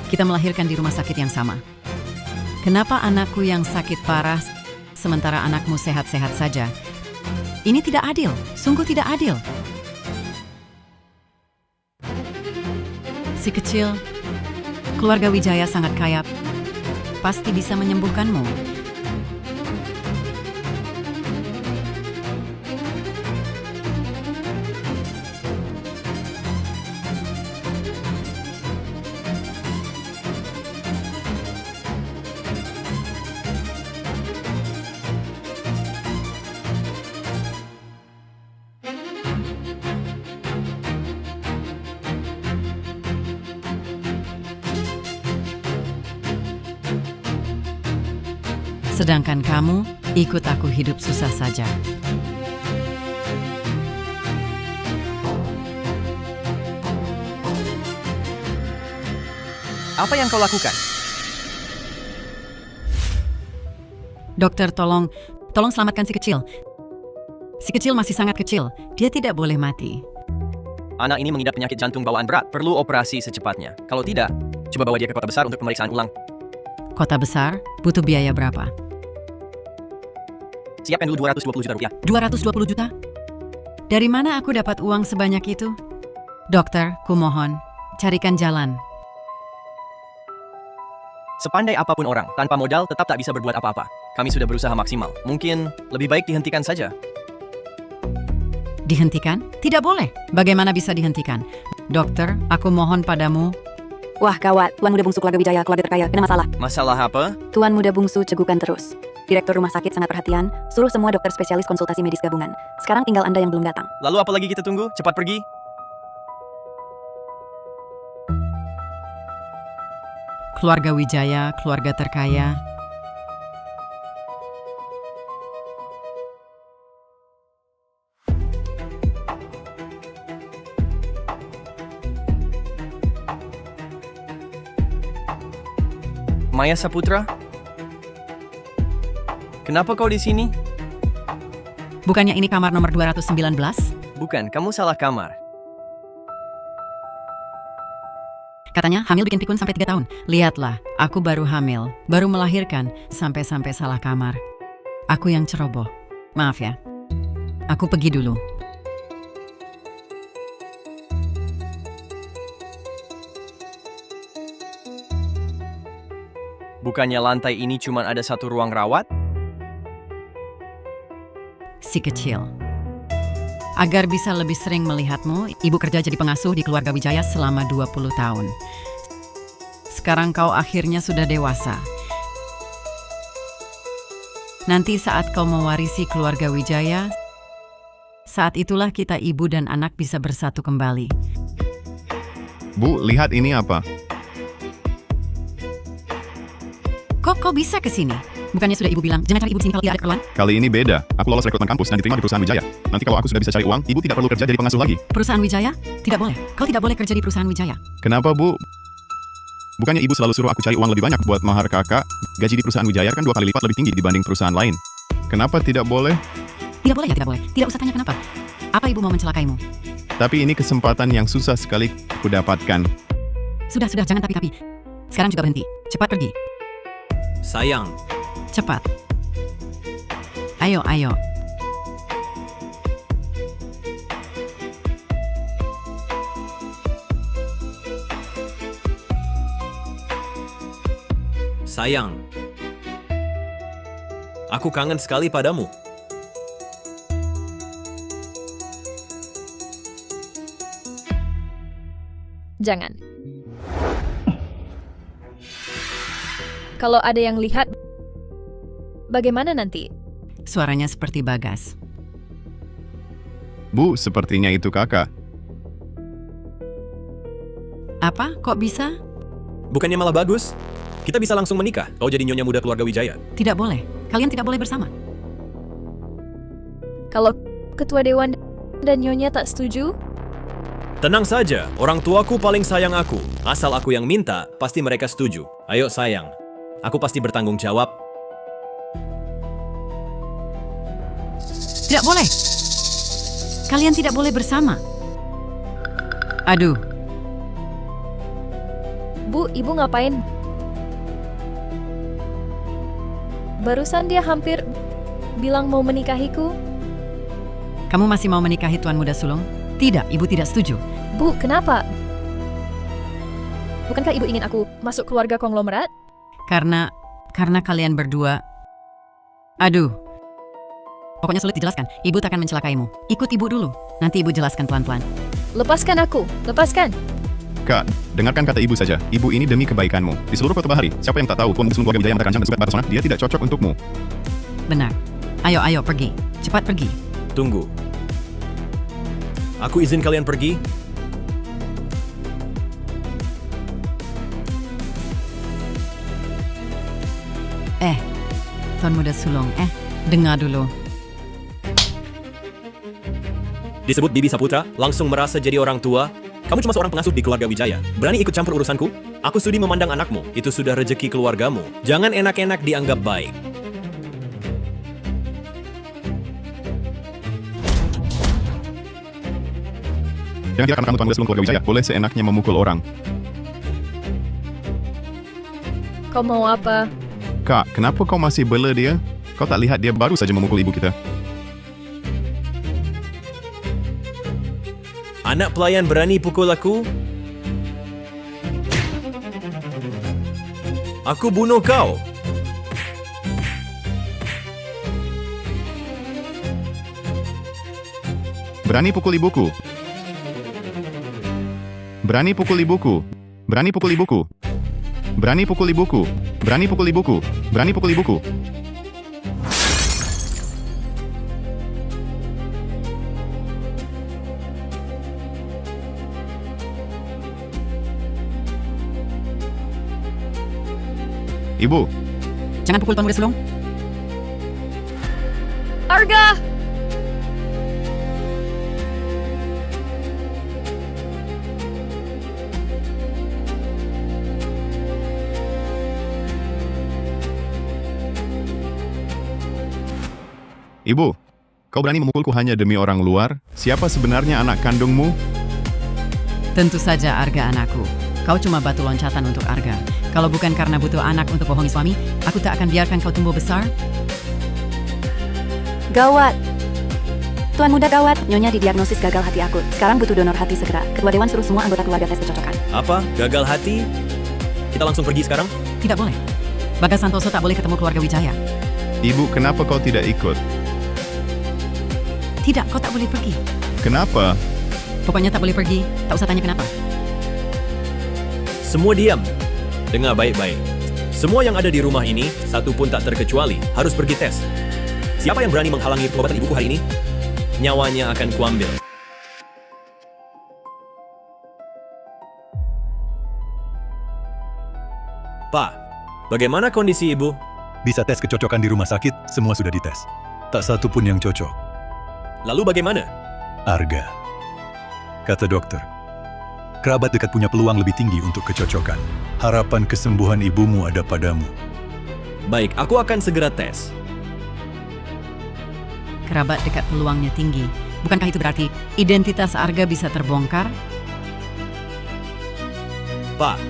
Kita melahirkan di rumah sakit yang sama. Kenapa anakku yang sakit parah sementara anakmu sehat-sehat saja? Ini tidak adil, sungguh tidak adil. Si kecil, keluarga Wijaya sangat kaya, pasti bisa menyembuhkanmu. Sedangkan kamu ikut aku hidup susah saja. Apa yang kau lakukan? Dokter, tolong selamatkan si kecil. Si kecil masih sangat kecil, dia tidak boleh mati. Anak ini mengidap penyakit jantung bawaan berat, perlu operasi secepatnya. Kalau tidak, coba bawa dia ke kota besar untuk pemeriksaan ulang. Kota besar, butuh biaya berapa? Siapkan dulu 220 juta rupiah. 220 juta? Dari mana aku dapat uang sebanyak itu? Dokter, kumohon, carikan jalan. Sepandai apapun orang, tanpa modal tetap tak bisa berbuat apa-apa. Kami sudah berusaha maksimal. Mungkin lebih baik dihentikan saja. Dihentikan? Tidak boleh. Bagaimana bisa dihentikan? Dokter, aku mohon padamu. Wah gawat, Tuan Muda Bungsu keluarga Wijaya, keluarga terkaya, kena masalah. Masalah apa? Tuan Muda Bungsu cegukan terus. Direktur rumah sakit sangat perhatian, suruh semua dokter spesialis konsultasi medis gabungan. Sekarang tinggal Anda yang belum datang. Lalu apa lagi kita tunggu? Cepat pergi. Keluarga Wijaya, keluarga terkaya. Maya Saputra? Kenapa kau di sini? Bukannya ini kamar nomor 219? Bukan, kamu salah kamar. Katanya hamil bikin pikun sampai 3 tahun. Lihatlah, aku baru hamil, baru melahirkan, sampai salah kamar. Aku yang ceroboh. Maaf ya. Aku pergi dulu. Bukannya lantai ini cuma ada satu ruang rawat? Si kecil. Agar bisa lebih sering melihatmu, ibu kerja jadi pengasuh di keluarga Wijaya selama 20 tahun. Sekarang kau akhirnya sudah dewasa. Nanti saat kau mewarisi keluarga Wijaya, saat itulah kita ibu dan anak bisa bersatu kembali. Bu, lihat ini apa? Kok bisa ke sini? Bukannya sudah ibu bilang, jangan cari ibu di sini kalau tidak ada keperluan? Kali ini beda. Aku lolos rekrutmen kampus dan diterima di perusahaan Wijaya. Nanti kalau aku sudah bisa cari uang, ibu tidak perlu kerja jadi pengasuh lagi. Perusahaan Wijaya? Tidak boleh. Kau tidak boleh kerja di perusahaan Wijaya. Kenapa, Bu? Bukannya ibu selalu suruh aku cari uang lebih banyak buat mahar kakak? Gaji di perusahaan Wijaya kan 2 kali lipat lebih tinggi dibanding perusahaan lain. Kenapa tidak boleh? Tidak boleh ya tidak boleh. Tidak usah tanya kenapa. Apa ibu mau mencelakaimu? Tapi ini kesempatan yang susah sekali aku dapatkan. Sudah, jangan tapi. Sekarang juga berhenti. Cepat pergi. Sayang. Cepat. Ayo. Sayang. Aku kangen sekali padamu. Jangan. Kalau ada yang lihat, bagaimana nanti? Suaranya seperti Bagas. Bu, sepertinya itu kakak. Apa? Kok bisa? Bukannya malah bagus? Kita bisa langsung menikah. Kau jadi nyonya muda keluarga Wijaya. Tidak boleh. Kalian tidak boleh bersama. Kalau ketua dewan dan nyonya tak setuju? Tenang saja, orang tuaku paling sayang aku. Asal aku yang minta, pasti mereka setuju. Ayo sayang, aku pasti bertanggung jawab. Tidak boleh. Kalian tidak boleh bersama. Aduh. Bu, Ibu ngapain? Barusan dia hampir bilang mau menikahiku. Kamu masih mau menikahi Tuan Muda Sulung? Tidak, ibu tidak setuju. Bu, kenapa? Bukankah ibu ingin aku masuk keluarga konglomerat? Karena kalian berdua... Aduh. Pokoknya sulit dijelaskan. Ibu takkan mencelakaimu. Ikut ibu dulu. Nanti ibu jelaskan pelan-pelan. Lepaskan aku, lepaskan. Kak, dengarkan kata ibu saja. Ibu ini demi kebaikanmu. Di seluruh Kota Bahari, siapa yang tak tahu Tuan Muda Sulung keluarga Wijaya Mata Kancang dan Sukat Batasona, dia tidak cocok untukmu. Benar. Ayo, pergi. Cepat pergi. Tunggu. Aku izin kalian pergi. Tuan Muda Sulung, dengar dulu. Disebut Bibi Saputra, langsung merasa jadi orang tua. Kamu cuma seorang pengasuh di keluarga Wijaya. Berani ikut campur urusanku? Aku sudi memandang anakmu. Itu sudah rezeki keluargamu. Jangan enak-enak dianggap baik. Jangan kira karena kamu Tuan Muda Sulung keluarga Wijaya, boleh seenaknya memukul orang. Kau mau apa? Kak, kenapa kau masih bela dia? Kau tak lihat dia baru saja memukul ibu kita. Anak pelayan berani pukul aku? Aku bunuh kau. Berani pukul ibuku. Berani pukul ibuku. Berani pukul ibuku. Berani pukul ibuku. Berani pukul ibuku. Berani pukul ibuku. Ibu, Jangan pukul Tuan Muda Sulung. Arga! Ibu, kau berani memukulku hanya demi orang luar? Siapa sebenarnya anak kandungmu? Tentu saja Arga anakku. Kau cuma batu loncatan untuk Arga. Kalau bukan karena butuh anak untuk bohongi suami, aku tak akan biarkan kau tumbuh besar. Gawat. Tuan Muda gawat, Nyonya didiagnosis gagal hati akut. Sekarang butuh donor hati segera. Ketua Dewan suruh semua anggota keluarga tes kecocokan. Apa? Gagal hati? Kita langsung pergi sekarang? Tidak boleh. Bagas Santoso tak boleh ketemu keluarga Wijaya. Ibu, kenapa kau tidak ikut? Tidak, kau tak boleh pergi. Kenapa? Pokoknya tak boleh pergi. Tak usah tanya kenapa. Semua diam. Dengar baik-baik. Semua yang ada di rumah ini, satu pun tak terkecuali, harus pergi tes. Siapa yang berani menghalangi pengobatan ibuku hari ini? Nyawanya akan kuambil. Pak, bagaimana kondisi ibu? Bisa tes kecocokan di rumah sakit, semua sudah dites. Tak satu pun yang cocok. Lalu bagaimana? Arga. Kata dokter, kerabat dekat punya peluang lebih tinggi untuk kecocokan. Harapan kesembuhan ibumu ada padamu. Baik, aku akan segera tes. Kerabat dekat peluangnya tinggi. Bukankah itu berarti identitas Arga bisa terbongkar? Pak,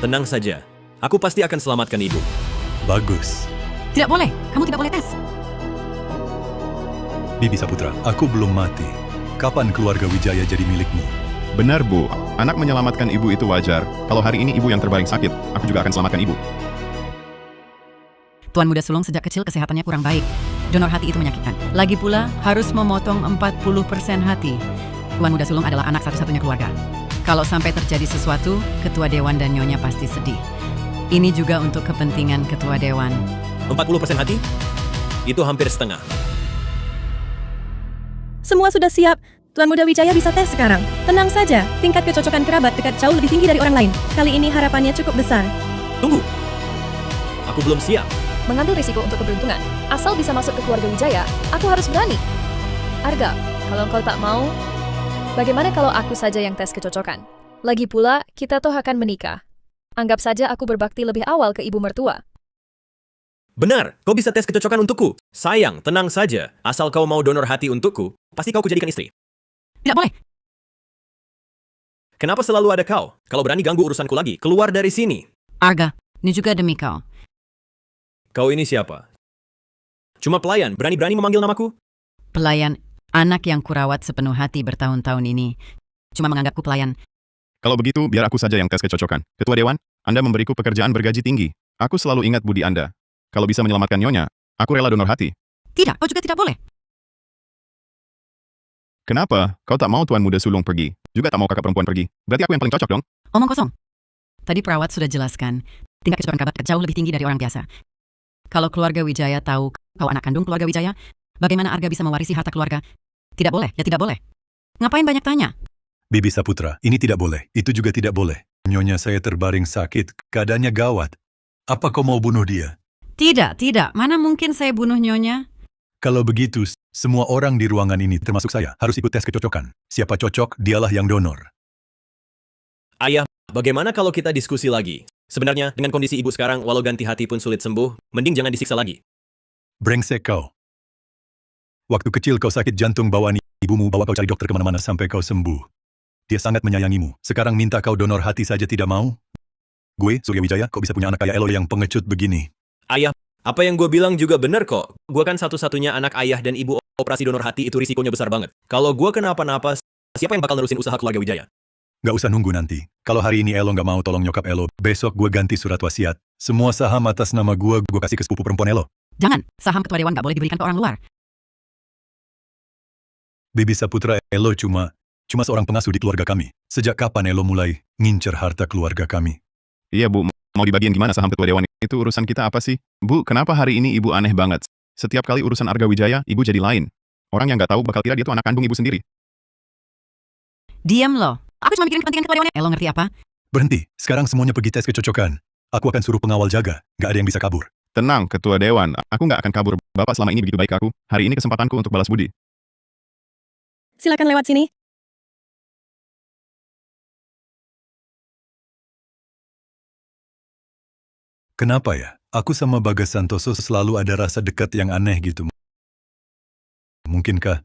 tenang saja. Aku pasti akan selamatkan ibu. Bagus. Tidak boleh. Kamu tidak boleh tes. Bibi Saputra, aku belum mati. Kapan keluarga Wijaya jadi milikmu? Benar, Bu. Anak menyelamatkan ibu itu wajar. Kalau hari ini ibu yang terbaring sakit, aku juga akan selamatkan ibu. Tuan Muda Sulung sejak kecil kesehatannya kurang baik. Donor hati itu menyakitkan. Lagi pula, harus memotong 40% hati. Tuan Muda Sulung adalah anak satu-satunya keluarga. Kalau sampai terjadi sesuatu, Ketua Dewan dan Nyonya pasti sedih. Ini juga untuk kepentingan Ketua Dewan. 40% hati? Itu hampir setengah. Semua sudah siap. Tuan Muda Wijaya bisa tes sekarang. Tenang saja, tingkat kecocokan kerabat dekat jauh lebih tinggi dari orang lain. Kali ini harapannya cukup besar. Tunggu. Aku belum siap. Mengambil risiko untuk keberuntungan. Asal bisa masuk ke keluarga Wijaya, aku harus berani. Arga, kalau kau tak mau, bagaimana kalau aku saja yang tes kecocokan? Lagi pula, kita toh akan menikah. Anggap saja aku berbakti lebih awal ke ibu mertua. Benar, kau bisa tes kecocokan untukku. Sayang, tenang saja. Asal kau mau donor hati untukku, pasti kau kujadikan istri. Tidak boleh. Kenapa selalu ada kau? Kalau berani ganggu urusanku lagi, keluar dari sini. Arga, ini juga demi kau. Kau ini siapa? Cuma pelayan, berani-berani memanggil namaku? Pelayan, anak yang kurawat sepenuh hati bertahun-tahun ini. Cuma menganggapku pelayan. Kalau begitu, biar aku saja yang tes kecocokan. Ketua Dewan, Anda memberiku pekerjaan bergaji tinggi. Aku selalu ingat budi Anda. Kalau bisa menyelamatkan Nyonya, aku rela donor hati. Tidak, kau juga tidak boleh. Kenapa? Kau tak mau Tuan Muda Sulung pergi? Juga tak mau kakak perempuan pergi? Berarti aku yang paling cocok dong? Omong kosong. Tadi perawat sudah jelaskan, tingkat kecocokan kerabat jauh lebih tinggi dari orang biasa. Kalau keluarga Wijaya tahu kau anak kandung keluarga Wijaya, bagaimana Arga bisa mewarisi harta keluarga? Tidak boleh, ya tidak boleh. Ngapain banyak tanya? Bibi Saputra, ini tidak boleh. Itu juga tidak boleh. Nyonya saya terbaring sakit, keadaannya gawat. Apa kau mau bunuh dia? Tidak, tidak. Mana mungkin saya bunuh Nyonya? Kalau begitu, semua orang di ruangan ini, termasuk saya, harus ikut tes kecocokan. Siapa cocok, dialah yang donor. Ayah, bagaimana kalau kita diskusi lagi? Sebenarnya, dengan kondisi ibu sekarang, walau ganti hati pun sulit sembuh, mending jangan disiksa lagi. Brengsek kau. Waktu kecil kau sakit jantung bawaan ibumu bawa kau cari dokter kemana-mana sampai kau sembuh. Dia sangat menyayangimu. Sekarang minta kau donor hati saja tidak mau? Gue, Surya Wijaya, kok bisa punya anak kayak Elo yang pengecut begini? Ayah, apa yang gue bilang juga benar kok. Gue kan satu-satunya anak ayah dan ibu, operasi donor hati itu risikonya besar banget. Kalau gue kenapa-napa, siapa yang bakal nerusin usaha keluarga Wijaya? Gak usah nunggu nanti. Kalau hari ini Elo gak mau tolong nyokap Elo, besok gue ganti surat wasiat. Semua saham atas nama gue kasih ke sepupu perempuan Elo. Jangan, saham ketua dewan gak boleh diberikan ke orang luar. Bibi Saputra, Elo cuma seorang pengasuh di keluarga kami. Sejak kapan Elo mulai ngincer harta keluarga kami? Iya Bu, mau dibagiin gimana saham ketua Dewan? Itu urusan kita apa sih? Bu, kenapa hari ini Ibu aneh banget? Setiap kali urusan Arga Wijaya, Ibu jadi lain. Orang yang gak tahu bakal kira dia tuh anak kandung Ibu sendiri. Diam loh. Aku cuma mikirin kepentingan ketua dewan. Elo ngerti apa? Berhenti, sekarang semuanya pergi tes kecocokan. Aku akan suruh pengawal jaga, gak ada yang bisa kabur. Tenang, Ketua Dewan. Aku gak akan kabur. Bapak selama ini begitu baik ke aku. Hari ini kesempatanku untuk balas budi. Silakan lewat sini. Kenapa ya? Aku sama Bagas Santoso selalu ada rasa dekat yang aneh gitu. Mungkinkah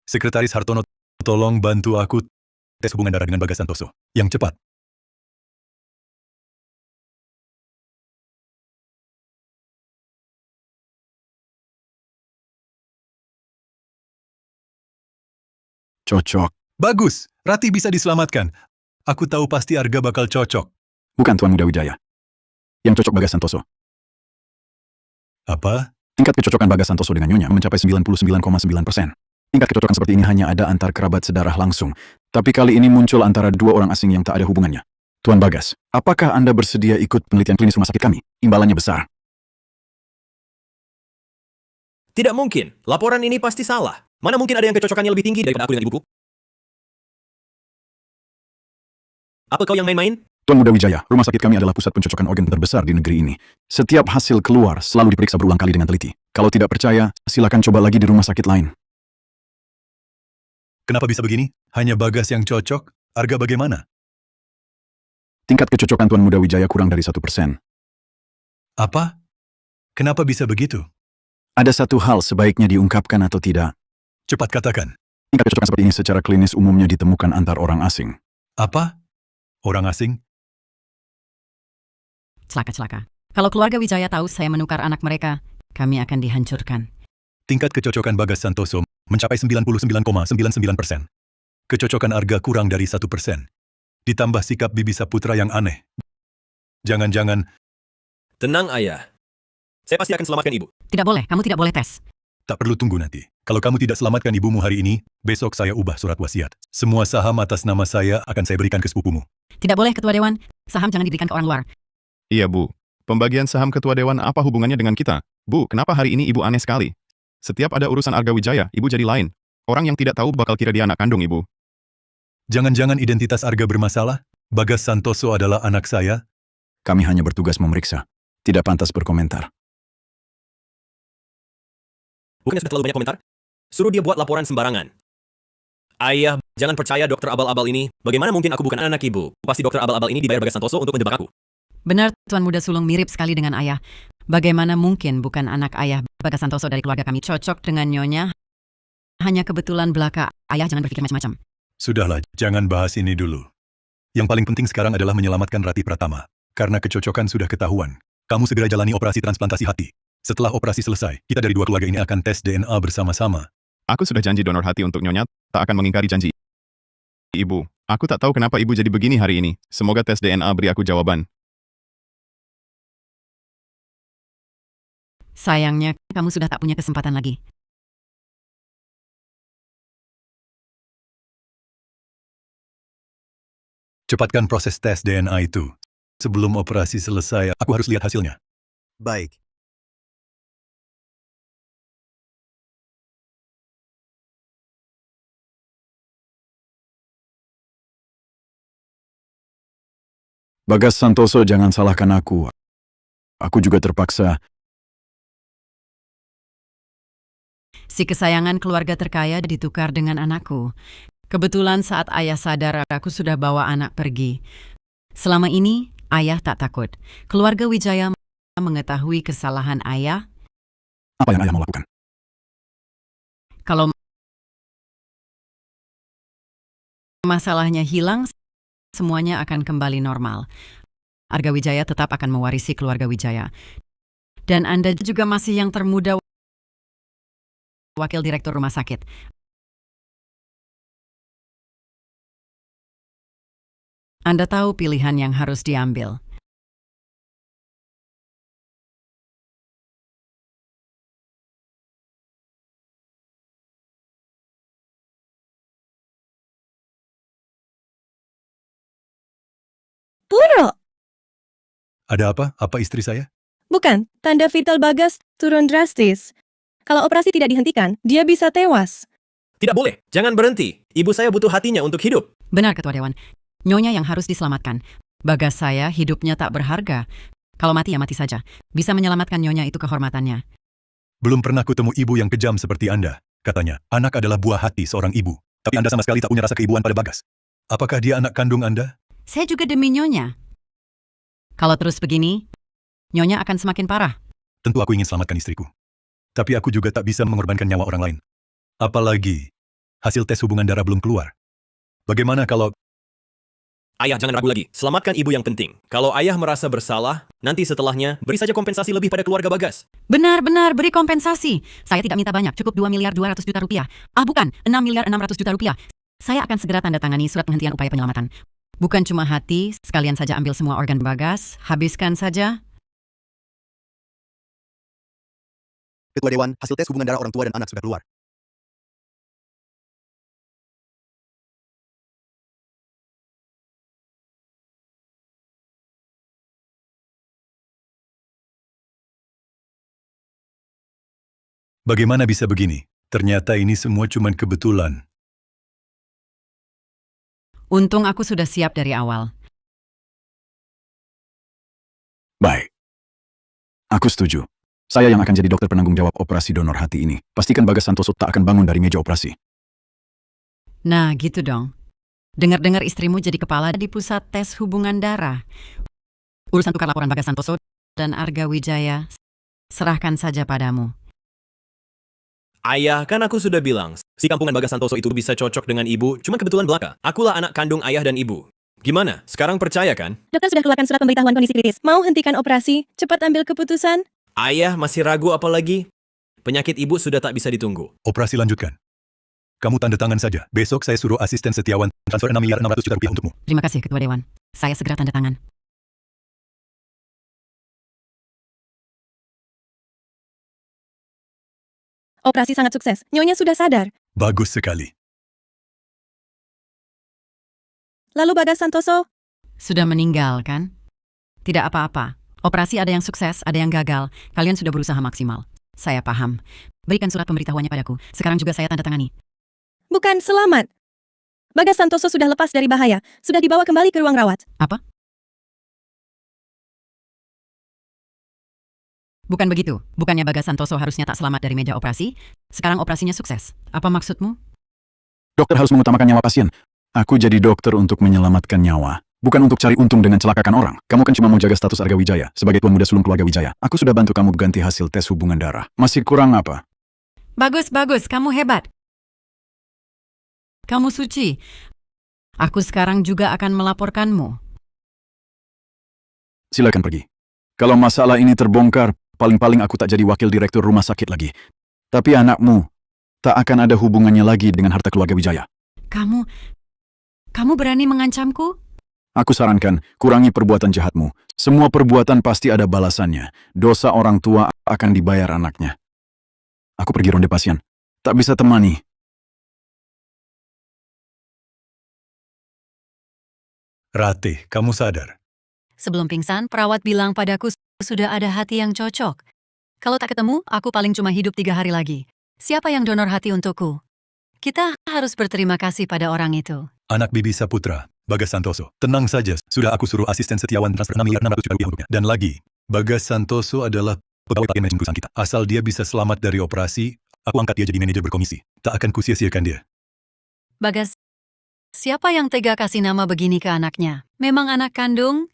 Sekretaris Hartono, tolong bantu aku tes hubungan darah dengan Bagas Santoso. Yang cepat. Cocok. Bagus, Rati bisa diselamatkan. Aku tahu pasti Arga bakal cocok. Bukan Tuan Muda Wijaya. Yang cocok Bagas Santoso. Apa? Tingkat kecocokan Bagas Santoso dengan Nyonya mencapai 99,9%. Tingkat kecocokan seperti ini hanya ada antar kerabat sedarah langsung. Tapi kali ini muncul antara dua orang asing yang tak ada hubungannya. Tuan Bagas, apakah Anda bersedia ikut penelitian klinis rumah sakit kami? Imbalannya besar. Tidak mungkin. Laporan ini pasti salah. Mana mungkin ada yang kecocokannya lebih tinggi daripada aku dengan ibuku? Apa kau yang main-main? Tuan Muda Wijaya, rumah sakit kami adalah pusat pencocokan organ terbesar di negeri ini. Setiap hasil keluar selalu diperiksa berulang kali dengan teliti. Kalau tidak percaya, silakan coba lagi di rumah sakit lain. Kenapa bisa begini? Hanya Bagas yang cocok? Arga bagaimana? Tingkat kecocokan Tuan Muda Wijaya kurang dari 1%. Apa? Kenapa bisa begitu? Ada satu hal sebaiknya diungkapkan atau tidak. Cepat katakan. Tingkat kecocokan seperti ini secara klinis umumnya ditemukan antar orang asing. Apa? Orang asing? Celaka-celaka. Kalau keluarga Wijaya tahu saya menukar anak mereka, kami akan dihancurkan. Tingkat kecocokan Bagas Santoso mencapai 99,99%. Kecocokan Arga kurang dari 1%. Ditambah sikap Bibi Saputra yang aneh. Jangan-jangan Tenang, Ayah. Saya pasti akan selamatkan ibu. Tidak boleh, kamu tidak boleh tes. tak perlu tunggu nanti. Kalau kamu tidak selamatkan ibumu hari ini, besok saya ubah surat wasiat. Semua saham atas nama saya akan saya berikan ke sepupumu. Tidak boleh, Ketua Dewan. Saham jangan diberikan ke orang luar. Iya, Bu. Pembagian saham Ketua Dewan apa hubungannya dengan kita? Bu, kenapa hari ini Ibu aneh sekali? Setiap ada urusan Arga Wijaya, Ibu jadi lain. Orang yang tidak tahu bakal kira dia anak kandung Ibu. Jangan-jangan identitas Arga bermasalah? Bagas Santoso adalah anak saya? Kami hanya bertugas memeriksa. Tidak pantas berkomentar. Bukannya sudah terlalu banyak komentar? Suruh dia buat laporan sembarangan. Ayah, jangan percaya dokter abal-abal ini. Bagaimana mungkin aku bukan anak ibu? Pasti dokter abal-abal ini dibayar Bagas Santoso untuk menjebak aku. Benar, Tuan Muda Sulung mirip sekali dengan ayah. Bagaimana mungkin bukan anak ayah Bagas Santoso dari keluarga kami cocok dengan Nyonya? hanya kebetulan belaka. Ayah jangan berpikir macam-macam. Sudahlah, jangan bahas ini dulu. Yang paling penting sekarang adalah menyelamatkan Rati Pratama. Karena kecocokan sudah ketahuan. Kamu segera jalani operasi transplantasi hati. Setelah operasi selesai, kita dari dua keluarga ini akan tes DNA bersama-sama. Aku sudah janji donor hati untuk Nyonya, tak akan mengingkari janji. Ibu, aku tak tahu kenapa ibu jadi begini hari ini. Semoga tes DNA beri aku jawaban. Sayangnya, kamu sudah tak punya kesempatan lagi. Cepatkan proses tes DNA itu. Sebelum operasi selesai, aku harus lihat hasilnya. Baik. Bagas Santoso, jangan salahkan aku. Aku juga terpaksa. Si kesayangan keluarga terkaya ditukar dengan anakku. Kebetulan saat ayah sadar, aku sudah bawa anak pergi. Selama ini, ayah tak takut. Keluarga Wijaya mengetahui kesalahan ayah. Apa yang ayah mau lakukan? Kalau masalahnya hilang, semuanya akan kembali normal. Arga Wijaya tetap akan mewarisi keluarga Wijaya. Dan Anda juga masih yang termuda, wakil direktur rumah sakit. Anda tahu pilihan yang harus diambil. Puro! Ada apa? Apa istri saya? Bukan, tanda vital Bagas turun drastis. Kalau operasi tidak dihentikan, dia bisa tewas. Tidak boleh, jangan berhenti. Ibu saya butuh hatinya untuk hidup. Benar, Ketua Dewan. Nyonya yang harus diselamatkan. Bagas saya hidupnya tak berharga. Kalau mati ya mati saja. Bisa menyelamatkan Nyonya itu kehormatannya. Belum pernah kutemu ibu yang kejam seperti Anda. Katanya, anak adalah buah hati seorang ibu. Tapi Anda sama sekali tak punya rasa keibuan pada Bagas. Apakah dia anak kandung Anda? Saya juga demi Nyonya. Kalau terus begini, Nyonya akan semakin parah. Tentu aku ingin selamatkan istriku. Tapi aku juga tak bisa mengorbankan nyawa orang lain. Apalagi, hasil tes hubungan darah belum keluar. Bagaimana kalau... Ayah, jangan ragu lagi. Selamatkan ibu yang penting. Kalau ayah merasa bersalah, nanti setelahnya beri saja kompensasi lebih pada keluarga Bagas. Benar-benar beri kompensasi. Saya tidak minta banyak, cukup 2.200.000.000 rupiah. Bukan, 6.600.000.000 rupiah. Saya akan segera tanda tangani surat penghentian upaya penyelamatan. Bukan cuma hati, sekalian saja ambil semua organ Bagas, habiskan saja. Ketua Dewan, hasil tes hubungan darah orang tua dan anak sudah keluar. Bagaimana bisa begini? Ternyata ini semua cuma kebetulan. Untung aku sudah siap dari awal. Baik. Aku setuju. Saya yang akan jadi dokter penanggung jawab operasi donor hati ini. Pastikan Bagas Santoso tak akan bangun dari meja operasi. Nah, gitu dong. Dengar-dengar istrimu jadi kepala di pusat tes hubungan darah. Urusan tukar laporan Bagas Santoso dan Arga Wijaya, serahkan saja padamu. Ayah, kan aku sudah bilang, si kampungan Bagas Santoso itu bisa cocok dengan ibu, cuma kebetulan belaka. Akulah anak kandung ayah dan ibu. Gimana? Sekarang percaya kan? Dokter sudah keluarkan surat pemberitahuan kondisi kritis. Mau hentikan operasi? Cepat ambil keputusan. Ayah masih ragu apa lagi? Penyakit ibu sudah tak bisa ditunggu. Operasi lanjutkan. Kamu tanda tangan saja. Besok saya suruh asisten Setiawan transfer 6.600.000.000 rupiah untukmu. Terima kasih, Ketua Dewan. Saya segera tanda tangan. Operasi sangat sukses. Nyonya sudah sadar. Bagus sekali. Lalu Bagas Santoso? Sudah meninggal, kan? Tidak apa-apa. Operasi ada yang sukses, ada yang gagal. Kalian sudah berusaha maksimal. Saya paham. Berikan surat pemberitahuannya padaku. Sekarang juga saya tanda tangani. Bukan, selamat. Bagas Santoso sudah lepas dari bahaya. Sudah dibawa kembali ke ruang rawat. Apa? Bukan begitu. Bukannya Bagas Santoso harusnya tak selamat dari meja operasi? Sekarang operasinya sukses. Apa maksudmu? Dokter harus mengutamakan nyawa pasien. Aku jadi dokter untuk menyelamatkan nyawa. Bukan untuk cari untung dengan celakakan orang. Kamu kan cuma mau jaga status Arga Wijaya. Sebagai tuan muda sulung keluarga Wijaya. Aku sudah bantu kamu ganti hasil tes hubungan darah. Masih kurang apa? Bagus, bagus. Kamu hebat. Kamu suci. Aku sekarang juga akan melaporkanmu. Silakan pergi. Kalau masalah ini terbongkar, paling-paling aku tak jadi wakil direktur rumah sakit lagi. Tapi anakmu tak akan ada hubungannya lagi dengan harta keluarga Wijaya. Kamu berani mengancamku? Aku sarankan, kurangi perbuatan jahatmu. Semua perbuatan pasti ada balasannya. Dosa orang tua akan dibayar anaknya. Aku pergi ronde pasien. Tak bisa temani. Ratih, kamu sadar? Sebelum pingsan, perawat bilang padaku sudah ada hati yang cocok. Kalau tak ketemu, aku paling cuma hidup 3 hari lagi. Siapa yang donor hati untukku? Kita harus berterima kasih pada orang itu. Anak Bibi Saputra, Bagas Santoso. Tenang saja, sudah aku suruh asisten setiawan transfer 6 miliar 600 juta rupiah untuknya. Dan lagi, Bagas Santoso adalah pegawai bagian manajemen perusahaan kita. Asal dia bisa selamat dari operasi, aku angkat dia jadi manajer berkomisi. Tak akan kusia-siakan dia. Bagas, siapa yang tega kasih nama begini ke anaknya? Memang anak kandung?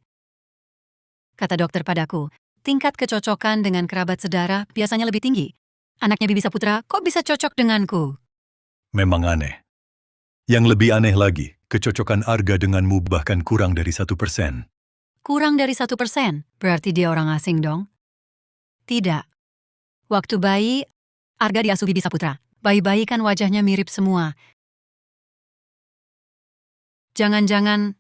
Kata dokter padaku, tingkat kecocokan dengan kerabat sedara biasanya lebih tinggi. Anaknya Bibi Saputra, kok bisa cocok denganku? Memang aneh. Yang lebih aneh lagi, kecocokan Arga denganmu bahkan kurang dari 1%. Kurang dari 1%, berarti dia orang asing dong? Tidak. Waktu bayi, Arga diasuh Bibi Saputra. Bayi-bayi kan wajahnya mirip semua. Jangan-jangan...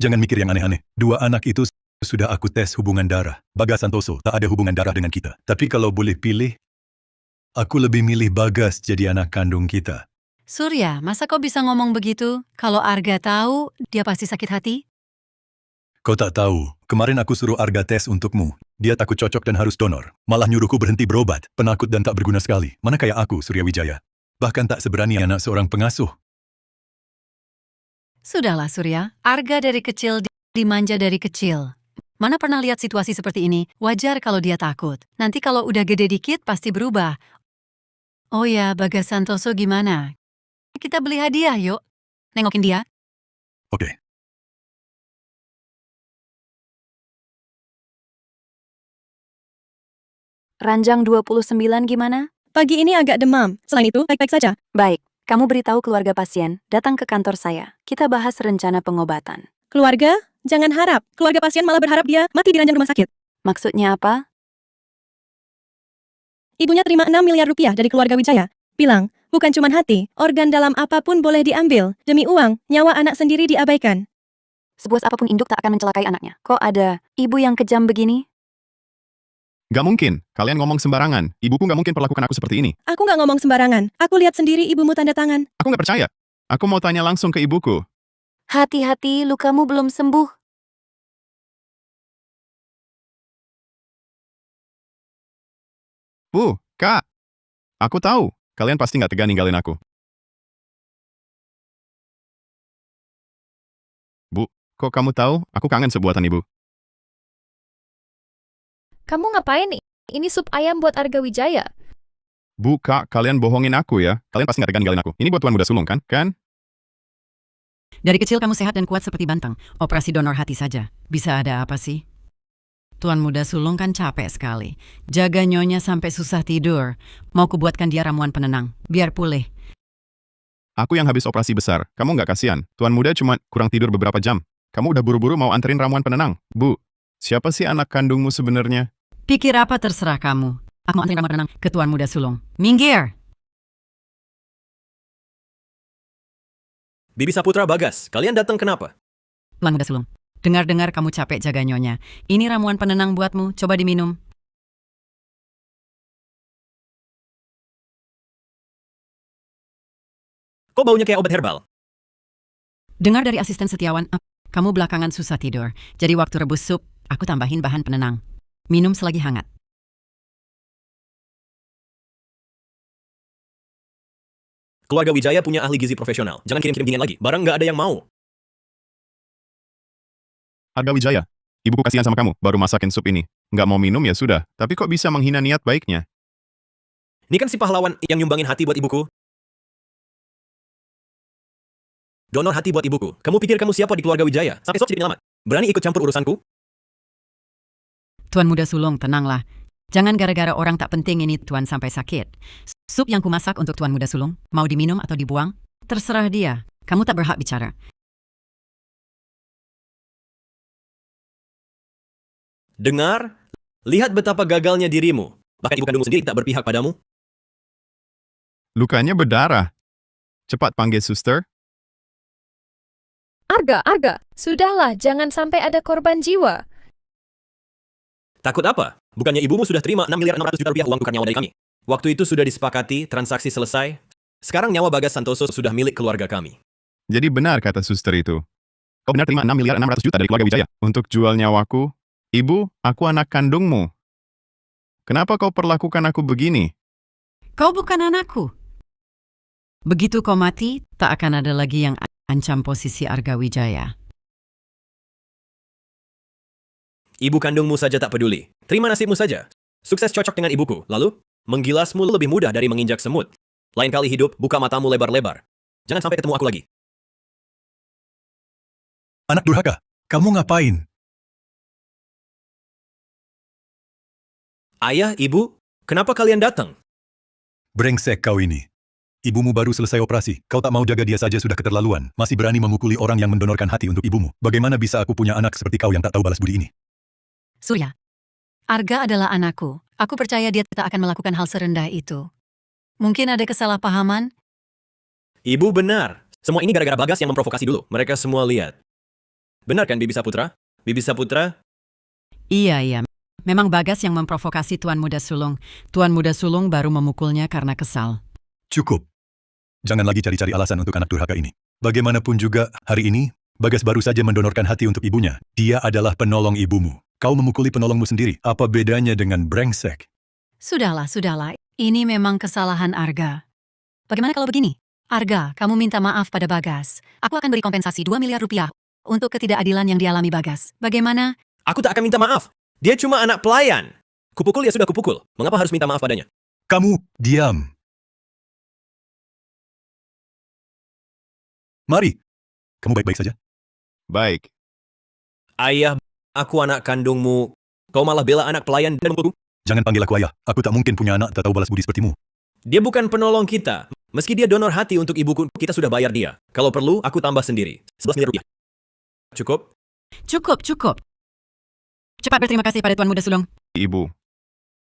Jangan mikir yang aneh-aneh. 2 anak itu sudah aku tes hubungan darah. Bagas Santoso tak ada hubungan darah dengan kita. Tapi kalau boleh pilih, aku lebih milih Bagas jadi anak kandung kita. Surya, masa kau bisa ngomong begitu? Kalau Arga tahu, dia pasti sakit hati? Kau tak tahu, kemarin aku suruh Arga tes untukmu. Dia takut cocok dan harus donor. Malah nyuruhku berhenti berobat, penakut dan tak berguna sekali. Mana kayak aku, Surya Wijaya. Bahkan tak seberani anak seorang pengasuh. Sudahlah Surya, Arga dari kecil dimanja dari kecil. Mana pernah lihat situasi seperti ini? Wajar kalau dia takut. Nanti kalau udah gede dikit pasti berubah. Oh ya, Bagas Santoso gimana? Kita beli hadiah yuk. Nengokin dia. Oke. Ranjang 29 gimana? Pagi ini agak demam. Selain itu, baik-baik saja. Baik, kamu beritahu keluarga pasien, datang ke kantor saya. Kita bahas rencana pengobatan. Keluarga? Jangan harap. Keluarga pasien malah berharap dia mati di ranjang rumah sakit. Maksudnya apa? Ibunya terima 6 miliar rupiah dari keluarga Wijaya. Bilang, bukan cuma hati, organ dalam apapun boleh diambil. Demi uang, nyawa anak sendiri diabaikan. Sebuah apapun induk tak akan mencelakai anaknya. Kok ada ibu yang kejam begini? Gak mungkin, kalian ngomong sembarangan. Ibuku gak mungkin perlakukan aku seperti ini. Aku nggak ngomong sembarangan. Aku lihat sendiri ibumu tanda tangan. Aku gak percaya. Aku mau tanya langsung ke ibuku. Hati-hati, lukamu belum sembuh. Bu, Kak. Aku tahu, kalian pasti gak tega ninggalin aku. Bu, kok kamu tahu aku kangen sebuatan ibu? Kamu ngapain nih? Ini sup ayam buat Arga Wijaya. Bu, Kak, kalian bohongin aku ya. Kalian pasti gak tega ninggalin aku. Ini buat Tuan Muda Sulung kan? Kan? Dari kecil kamu sehat dan kuat seperti banteng. Operasi donor hati saja. Bisa ada apa sih? Tuan Muda Sulung kan capek sekali. Jaga nyonya sampai susah tidur. Mau kubuatkan dia ramuan penenang. Biar pulih. Aku yang habis operasi besar. Kamu gak kasihan? Tuan Muda cuma kurang tidur beberapa jam. Kamu udah buru-buru mau anterin ramuan penenang. Bu, siapa sih anak kandungmu sebenarnya? Pikir apa terserah kamu. Aku mau anterin ramuan penenang ke Tuan Muda Sulung. Minggir! Bibi Saputra, Bagas, kalian datang kenapa? Tuan Muda Sulung. Dengar-dengar kamu capek jaga nyonya. Ini ramuan penenang buatmu. Coba diminum. Kok baunya kayak obat herbal? Dengar dari asisten setiawan, kamu belakangan susah tidur. Jadi waktu rebus sup, aku tambahin bahan penenang. Minum selagi hangat. Keluarga Wijaya punya ahli gizi profesional. Jangan kirim-kirim dingin lagi. Barang nggak ada yang mau. Arga Wijaya, ibuku kasihan sama kamu, baru masakin sup ini. Nggak mau minum ya sudah, tapi kok bisa menghina niat baiknya? Ini kan si pahlawan yang nyumbangin hati buat ibuku. Donor hati buat ibuku. Kamu pikir kamu siapa di keluarga Wijaya? Sampai sok jadi penyelamat. Berani ikut campur urusanku? Tuan Muda Sulung, tenanglah. Jangan gara-gara orang tak penting ini Tuan sampai sakit. Sup yang kumasak untuk Tuan Muda Sulung, mau diminum atau dibuang? Terserah dia. Kamu tak berhak bicara. Dengar, lihat betapa gagalnya dirimu. Bahkan ibu kandungmu sendiri tak berpihak padamu. Lukanya berdarah. Cepat panggil suster. Arga, sudahlah, jangan sampai ada korban jiwa. Takut apa? Bukannya ibumu sudah terima 6.600.000.000 rupiah uang tukar nyawa dari kami? Waktu itu sudah disepakati, transaksi selesai. Sekarang nyawa Bagas Santoso sudah milik keluarga kami. Jadi benar kata suster itu. Kau benar terima 6.600.000.000 dari keluarga Wijaya untuk jual nyawaku? Ibu, aku anak kandungmu. Kenapa kau perlakukan aku begini? Kau bukan anakku. Begitu kau mati, tak akan ada lagi yang ancam posisi Arga Wijaya. Ibu kandungmu saja tak peduli. Terima nasibmu saja. Sukses cocok dengan ibuku. Lalu, menggilasmu lebih mudah dari menginjak semut. Lain kali hidup, buka matamu lebar-lebar. Jangan sampai ketemu aku lagi. Anak durhaka, kamu ngapain? Ayah, ibu, kenapa kalian datang? Brengsek kau ini. Ibumu baru selesai operasi. Kau tak mau jaga dia saja sudah keterlaluan. Masih berani memukuli orang yang mendonorkan hati untuk ibumu. Bagaimana bisa aku punya anak seperti kau yang tak tahu balas budi ini? Surya, Arga adalah anakku. Aku percaya dia tak akan melakukan hal serendah itu. Mungkin ada kesalahpahaman? Ibu benar. Semua ini gara-gara Bagas yang memprovokasi dulu. Mereka semua lihat. Benar kan, Bibi Saputra? Bibi Saputra? Iya. Memang Bagas yang memprovokasi Tuan Muda Sulung. Tuan Muda Sulung baru memukulnya karena kesal. Cukup. Jangan lagi cari-cari alasan untuk anak durhaka ini. Bagaimanapun juga, hari ini, Bagas baru saja mendonorkan hati untuk ibunya. Dia adalah penolong ibumu. Kau memukuli penolongmu sendiri. Apa bedanya dengan brengsek? Sudahlah. Ini memang kesalahan Arga. Bagaimana kalau begini? Arga, kamu minta maaf pada Bagas. Aku akan beri kompensasi 2 miliar rupiah untuk ketidakadilan yang dialami Bagas. Bagaimana? Aku tak akan minta maaf. Dia cuma anak pelayan. Kupukul ya sudah kupukul. Mengapa harus minta maaf padanya? Kamu, diam. Mari. Kamu baik-baik saja? Baik. Ayah, aku anak kandungmu. Kau malah bela anak pelayan dan memukulku? Jangan panggil aku ayah. Aku tak mungkin punya anak tak tahu balas budi sepertimu. Dia bukan penolong kita. Meski dia donor hati untuk ibuku, kita sudah bayar dia. Kalau perlu, aku tambah sendiri. 11 miliar rupiah. Cukup? Cukup. Cepat berterima kasih pada Tuan Muda Sulung. Ibu,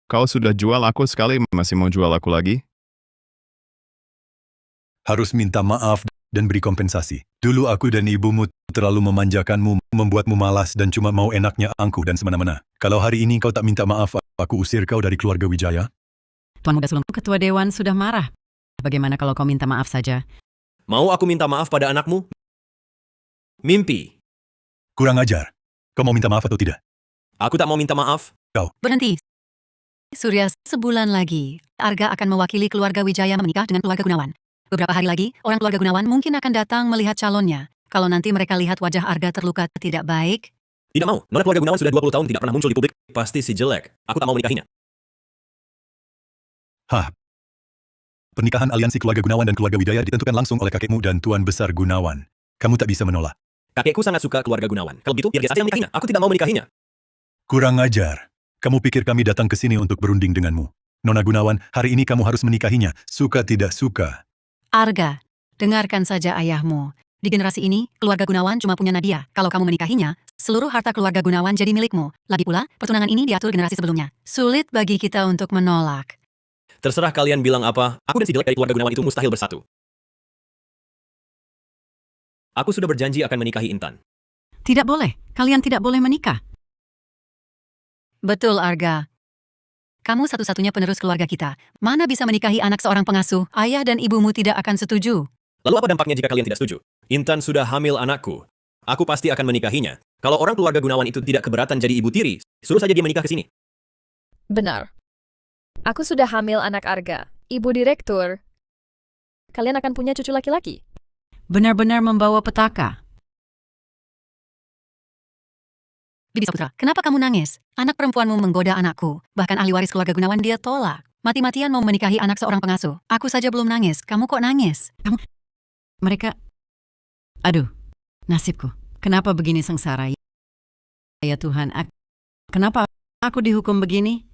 kau sudah jual aku sekali, masih mau jual aku lagi? Harus minta maaf dan beri kompensasi. Dulu aku dan ibumu terlalu memanjakanmu, membuatmu malas dan cuma mau enaknya angkuh dan semena-mena. Kalau hari ini kau tak minta maaf, aku usir kau dari keluarga Wijaya. Tuan Muda Sulung, Ketua Dewan sudah marah. Bagaimana kalau kau minta maaf saja? Mau aku minta maaf pada anakmu? Mimpi. Kurang ajar. Kau mau minta maaf atau tidak? Aku tak mau minta maaf. Berhenti. Surya, sebulan lagi, Arga akan mewakili keluarga Wijaya menikah dengan keluarga Gunawan. Beberapa hari lagi, orang keluarga Gunawan mungkin akan datang melihat calonnya. Kalau nanti mereka lihat wajah Arga terluka tidak baik. Tidak mau. Nona keluarga Gunawan sudah 20 tahun tidak pernah muncul di publik. Pasti si jelek. Aku tak mau menikahinya. Pernikahan aliansi keluarga Gunawan dan keluarga Wijaya ditentukan langsung oleh kakekmu dan Tuan Besar Gunawan. Kamu tak bisa menolak. Kakekku sangat suka keluarga Gunawan. Kalau begitu, biar dia saja yang menikahinya. Aku tidak mau menikahinya. Kurang ajar. Kamu pikir kami datang ke sini untuk berunding denganmu? Nona Gunawan, hari ini kamu harus menikahinya. Suka tidak suka. Arga, dengarkan saja ayahmu. Di generasi ini, keluarga Gunawan cuma punya Nadia. Kalau kamu menikahinya, seluruh harta keluarga Gunawan jadi milikmu. Lagi pula, pertunangan ini diatur generasi sebelumnya. Sulit bagi kita untuk menolak. Terserah kalian bilang apa, aku dan si jelek dari keluarga Gunawan itu mustahil bersatu. Aku sudah berjanji akan menikahi Intan. Tidak boleh. Kalian tidak boleh menikah. Betul, Arga. Kamu satu-satunya penerus keluarga kita. Mana bisa menikahi anak seorang pengasuh? Ayah dan ibumu tidak akan setuju. Lalu apa dampaknya jika kalian tidak setuju? Intan sudah hamil anakku. Aku pasti akan menikahinya. Kalau orang keluarga Gunawan itu tidak keberatan jadi ibu tiri, suruh saja dia menikah ke sini. Benar. Aku sudah hamil anak Arga. Ibu direktur. Kalian akan punya cucu laki-laki. Benar-benar membawa petaka. Bibi Saputra, kenapa kamu nangis? Anak perempuanmu menggoda anakku. Bahkan ahli waris keluarga Gunawan dia tolak. Mati-matian mau menikahi anak seorang pengasuh. Aku saja belum nangis. Kamu kok nangis? Mereka... Aduh, nasibku. Kenapa begini sengsara? Ya Tuhan, kenapa aku dihukum begini?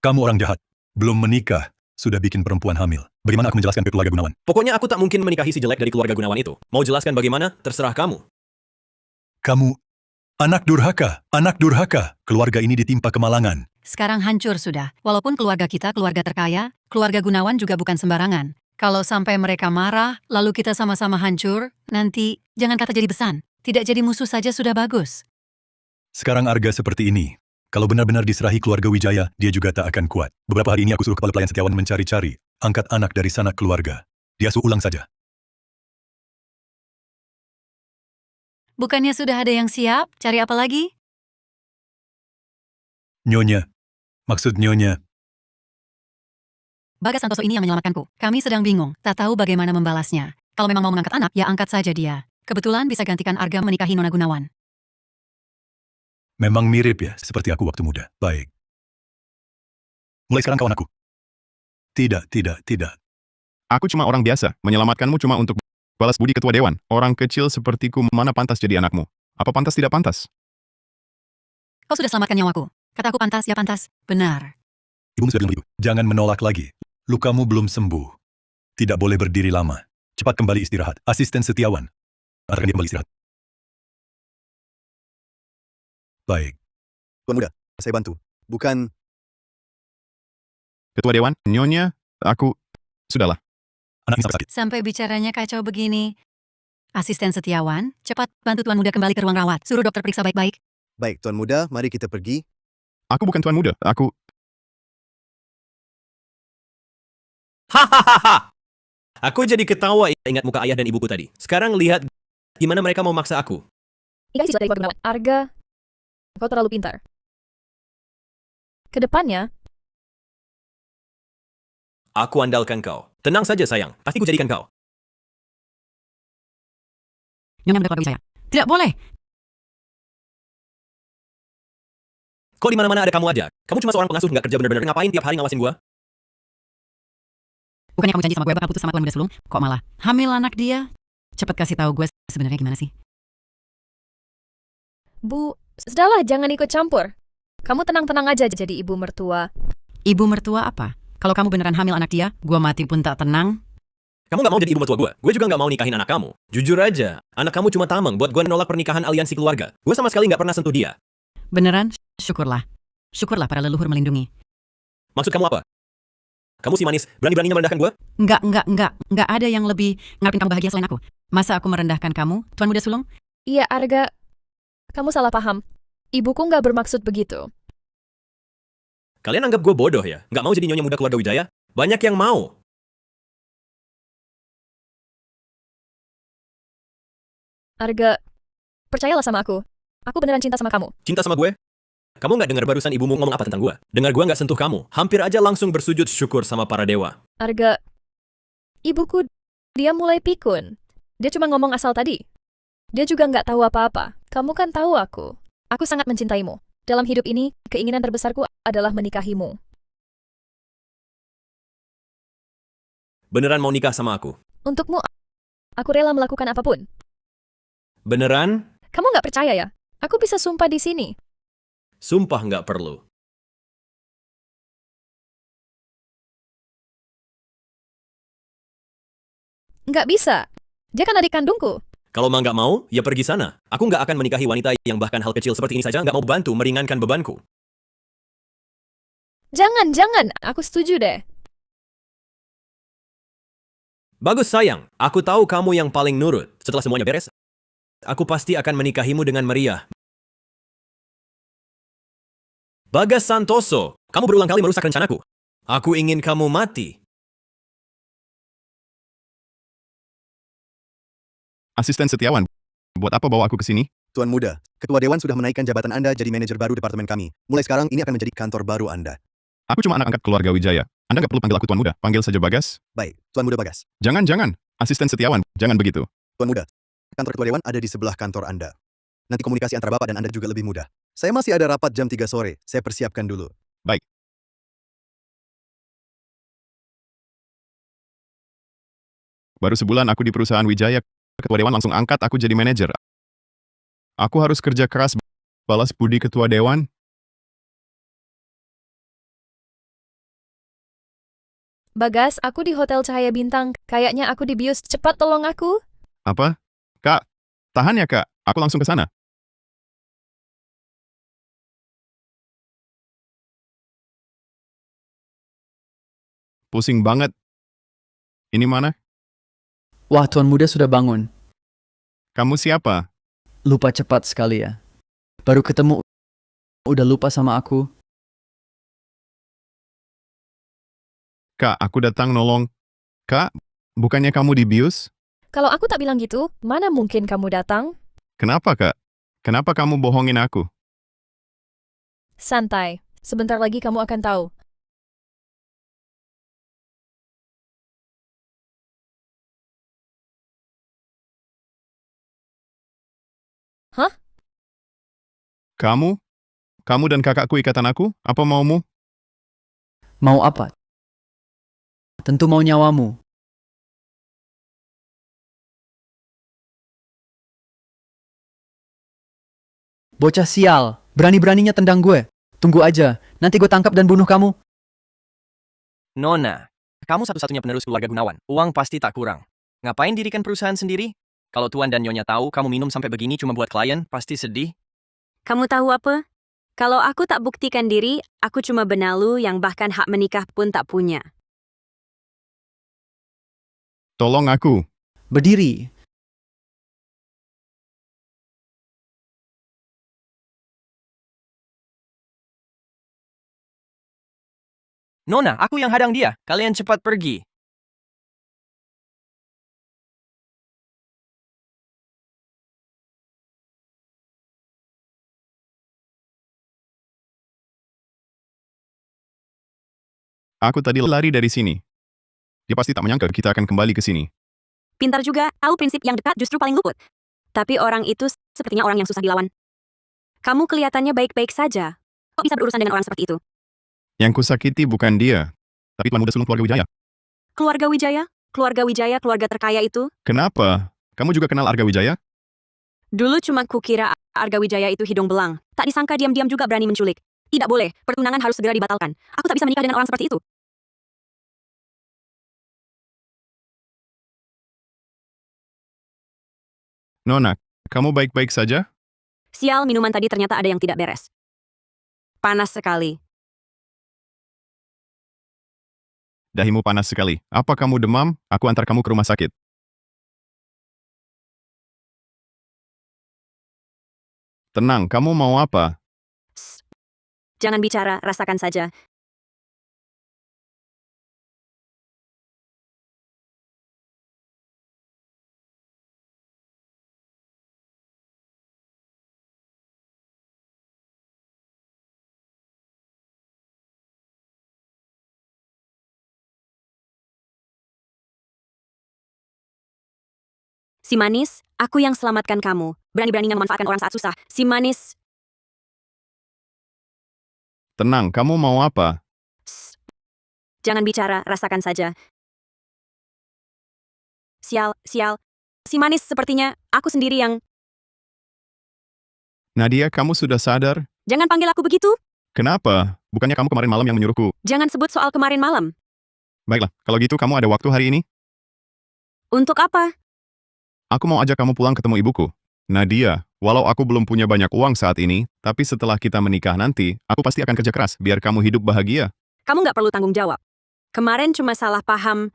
Kamu orang jahat. Belum menikah, sudah bikin perempuan hamil. Bagaimana aku menjelaskan ke keluarga Gunawan? Pokoknya aku tak mungkin menikahi si jelek dari keluarga Gunawan itu. Mau jelaskan bagaimana? Terserah kamu. Kamu anak durhaka, anak durhaka. Keluarga ini ditimpa kemalangan. Sekarang hancur sudah. Walaupun keluarga kita keluarga terkaya, keluarga Gunawan juga bukan sembarangan. Kalau sampai mereka marah, lalu kita sama-sama hancur, nanti jangan kata jadi besan. Tidak jadi musuh saja sudah bagus. Sekarang Arga seperti ini. Kalau benar-benar diserahi keluarga Wijaya, dia juga tak akan kuat. Beberapa hari ini aku suruh kepala pelayan Setiawan mencari-cari, angkat anak dari sanak keluarga. Dia suruh ulang saja. Bukannya sudah ada yang siap? Cari apa lagi? Nyonya. Maksud Nyonya. Bagas Santoso ini yang menyelamatkanku. Kami sedang bingung, tak tahu bagaimana membalasnya. Kalau memang mau mengangkat anak, ya angkat saja dia. Kebetulan bisa gantikan Arga menikahi Nona Gunawan. Memang mirip ya, seperti aku waktu muda. Baik. Mulai sekarang kau anakku. Tidak. Aku cuma orang biasa. Menyelamatkanmu cuma untuk balas budi ketua dewan. Orang kecil sepertiku mana pantas jadi anakmu? Apa pantas tidak pantas? Kau sudah selamatkan nyawaku. Kata aku pantas, ya pantas. Benar. Ibumu sudah bilang begitu. Jangan menolak lagi. Lukamu belum sembuh. Tidak boleh berdiri lama. Cepat kembali istirahat. Asisten Setiawan. Arahkan dia kembali istirahat. Baik. Tuan muda, saya bantu. Bukan... Ketua dewan, Nyonya, aku... Sudahlah. Anak ini sampai sakit. Sampai bicaranya kacau begini. Asisten Setiawan, cepat bantu Tuan Muda kembali ke ruang rawat. Suruh dokter periksa baik-baik. Baik, Tuan muda, mari kita pergi. Aku bukan tuan muda. Aku... Hahaha. Aku jadi ketawa ingat muka ayah dan ibuku tadi. Sekarang lihat gimana mereka mau maksa aku. Nikahi si jelek dari keluarga Gunawan. Arga, kau terlalu pintar. Kedepannya, Aku andalkan kau. Tenang saja sayang, pasti ku jadikan kau. Nyonya Muda Keluarga Wijaya. Tidak boleh. Kok di mana-mana ada kamu aja? Kamu cuma seorang pengasuh nggak kerja bener-bener. Ngapain tiap hari ngawasin gua? Bukannya kamu janji sama gue bakal putus sama Tuan Muda Sulung, kok malah hamil anak dia? Cepet kasih tahu gue sebenarnya gimana sih? Bu, sudahlah jangan ikut campur. Kamu tenang-tenang aja jadi ibu mertua. Ibu mertua apa? Kalau kamu beneran hamil anak dia, gue mati pun tak tenang. Kamu nggak mau jadi ibu mertua gue. Gue juga nggak mau nikahin anak kamu. Jujur aja, anak kamu cuma tameng buat gue nolak pernikahan aliansi keluarga. Gue sama sekali nggak pernah sentuh dia. Beneran? Syukurlah. Syukurlah para leluhur melindungi. Maksud kamu apa? Kamu si manis, berani-beraninya merendahkan gue? Enggak ada yang lebih ngarepin kamu bahagia selain aku. Masa aku merendahkan kamu, Tuan Muda Sulung? Iya, Arga. Kamu salah paham. Ibuku nggak bermaksud begitu. Kalian anggap gue bodoh ya? Nggak mau jadi nyonya muda keluarga Wijaya? Banyak yang mau. Arga, percayalah sama aku. Aku beneran cinta sama kamu. Cinta sama gue? Kamu nggak dengar barusan ibumu ngomong apa tentang gue? Dengar gue nggak sentuh kamu. Hampir aja langsung bersujud syukur sama para dewa. Arga, ibuku, dia mulai pikun. Dia cuma ngomong asal tadi. Dia juga nggak tahu apa-apa. Kamu kan tahu aku. Aku sangat mencintaimu. Dalam hidup ini, keinginan terbesarku adalah menikahimu. Beneran mau nikah sama aku? Untukmu, aku rela melakukan apapun. Beneran? Kamu nggak percaya ya? Aku bisa sumpah di sini. Sumpah nggak perlu. Nggak bisa. Dia kan adik kandungku. Kalau mah nggak mau, ya pergi sana. Aku nggak akan menikahi wanita yang bahkan hal kecil seperti ini saja nggak mau bantu meringankan bebanku. Jangan. Aku setuju deh. Bagus sayang, aku tahu kamu yang paling nurut. Setelah semuanya beres, aku pasti akan menikahimu dengan meriah. Bagas Santoso, kamu berulang kali merusak rencanaku. Aku ingin kamu mati. Asisten Setiawan, buat apa bawa aku ke sini? Tuan muda, Ketua Dewan sudah menaikkan jabatan Anda jadi manajer baru departemen kami. Mulai sekarang ini akan menjadi kantor baru Anda. Aku cuma anak angkat keluarga Wijaya. Anda nggak perlu panggil aku tuan muda, panggil saja Bagas. Baik, Tuan muda Bagas. Jangan. Asisten Setiawan, jangan begitu. Tuan muda, kantor Ketua Dewan ada di sebelah kantor Anda. Nanti komunikasi antara Bapak dan Anda juga lebih mudah. Saya masih ada rapat jam 3 sore. Saya persiapkan dulu. Baik. Baru sebulan aku di perusahaan Wijaya, Ketua Dewan langsung angkat aku jadi manajer. Aku harus kerja keras balas budi Ketua Dewan. Bagas, aku di Hotel Cahaya Bintang. Kayaknya aku dibius. Cepat tolong aku. Apa? Kak, tahan ya kak, aku langsung ke sana. Pusing banget. Ini mana? Wah, Tuan Muda sudah bangun. Kamu siapa? Lupa cepat sekali ya. Baru ketemu, udah lupa sama aku. Kak, aku datang nolong. Kak, bukannya kamu dibius? Kalau aku tak bilang gitu, mana mungkin kamu datang? Kenapa kak? Kenapa kamu bohongin aku? Santai. Sebentar lagi kamu akan tahu. Hah? Kamu? Kamu dan kakakku ikatan aku? Apa maumu? Mau apa? Tentu mau nyawamu. Bocah sial, berani-beraninya tendang gue. Tunggu aja, nanti gue tangkap dan bunuh kamu. Nona, kamu satu-satunya penerus keluarga Gunawan. Uang pasti tak kurang. Ngapain dirikan perusahaan sendiri? Kalau Tuan dan Nyonya tahu kamu minum sampai begini cuma buat klien, pasti sedih. Kamu tahu apa? Kalau aku tak buktikan diri, aku cuma benalu yang bahkan hak menikah pun tak punya. Tolong aku. Berdiri. Nona, aku yang hadang dia. Kalian cepat pergi. Aku tadi lari dari sini. Dia pasti tak menyangka kita akan kembali ke sini. Pintar juga, tahu prinsip yang dekat justru paling luput. Tapi orang itu sepertinya orang yang susah dilawan. Kamu kelihatannya baik-baik saja. Kok bisa berurusan dengan orang seperti itu? Yang kusakiti bukan dia, tapi Tuan Muda sulung keluarga Wijaya. Keluarga Wijaya? Keluarga Wijaya, keluarga terkaya itu? Kenapa? Kamu juga kenal Arga Wijaya? Dulu cuma kukira Arga Wijaya itu hidung belang. Tak disangka diam-diam juga berani menculik. Tidak boleh, pertunangan harus segera dibatalkan. Aku tak bisa menikah dengan orang seperti itu. Nona, kamu baik-baik saja? Sial, minuman tadi ternyata ada yang tidak beres. Panas sekali. Dahimu panas sekali. Apa kamu demam? Aku antar kamu ke rumah sakit. Tenang, kamu mau apa? Shh. Jangan bicara, rasakan saja. Si manis, aku yang selamatkan kamu. Berani-beraninya memanfaatkan orang saat susah. Si manis. Tenang, kamu mau apa? Shh. Jangan bicara, rasakan saja. Sial, sial. Si manis sepertinya, aku sendiri yang... Nadia, kamu sudah sadar? Jangan panggil aku begitu. Kenapa? Bukannya kamu kemarin malam yang menyuruhku? Jangan sebut soal kemarin malam. Baiklah, kalau gitu kamu ada waktu hari ini? Untuk apa? Aku mau ajak kamu pulang ketemu ibuku. Nadia, walau aku belum punya banyak uang saat ini, tapi setelah kita menikah nanti, aku pasti akan kerja keras biar kamu hidup bahagia. Kamu nggak perlu tanggung jawab. Kemarin cuma salah paham.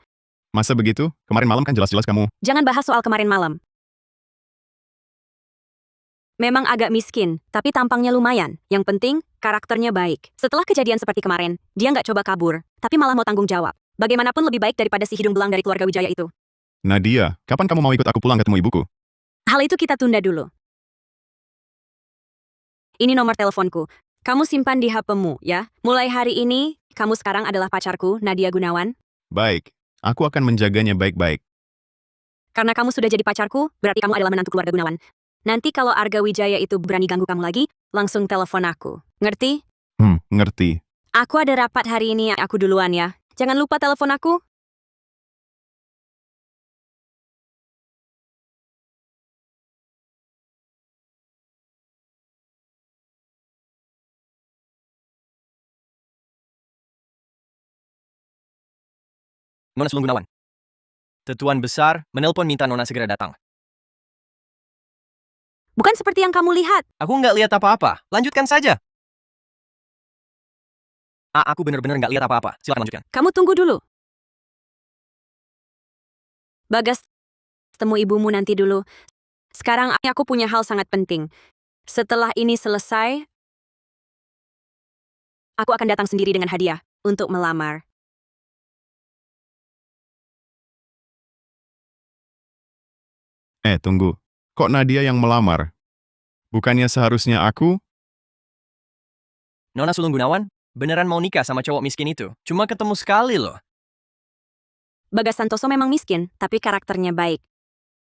Masa begitu? Kemarin malam kan jelas-jelas kamu. Jangan bahas soal kemarin malam. Memang agak miskin, tapi tampangnya lumayan. Yang penting, karakternya baik. Setelah kejadian seperti kemarin, dia nggak coba kabur, tapi malah mau tanggung jawab. Bagaimanapun lebih baik daripada si hidung belang dari keluarga Wijaya itu. Nadia, kapan kamu mau ikut aku pulang ketemu ibuku? Hal itu kita tunda dulu. Ini nomor teleponku. Kamu simpan di HP-mu, ya. Mulai hari ini, kamu sekarang adalah pacarku, Nadia Gunawan. Baik, aku akan menjaganya baik-baik. Karena kamu sudah jadi pacarku, berarti kamu adalah menantu keluarga Gunawan. Nanti kalau Arga Wijaya itu berani ganggu kamu lagi, langsung telepon aku. Ngerti? Ngerti. Aku ada rapat hari ini, aku duluan ya. Jangan lupa telepon aku. Nona Sulung Gunawan. Tetuan besar menelpon minta Nona segera datang. Bukan seperti yang kamu lihat. Aku nggak lihat apa-apa. Lanjutkan saja. Aku benar-benar nggak lihat apa-apa. Silakan lanjutkan. Kamu tunggu dulu. Bagas, temu ibumu nanti dulu. Sekarang aku punya hal sangat penting. Setelah ini selesai, aku akan datang sendiri dengan hadiah untuk melamar. Tunggu. Kok Nadia yang melamar? Bukannya seharusnya aku? Nona Sulung Gunawan, beneran mau nikah sama cowok miskin itu? Cuma ketemu sekali loh. Bagas Santoso memang miskin, tapi karakternya baik.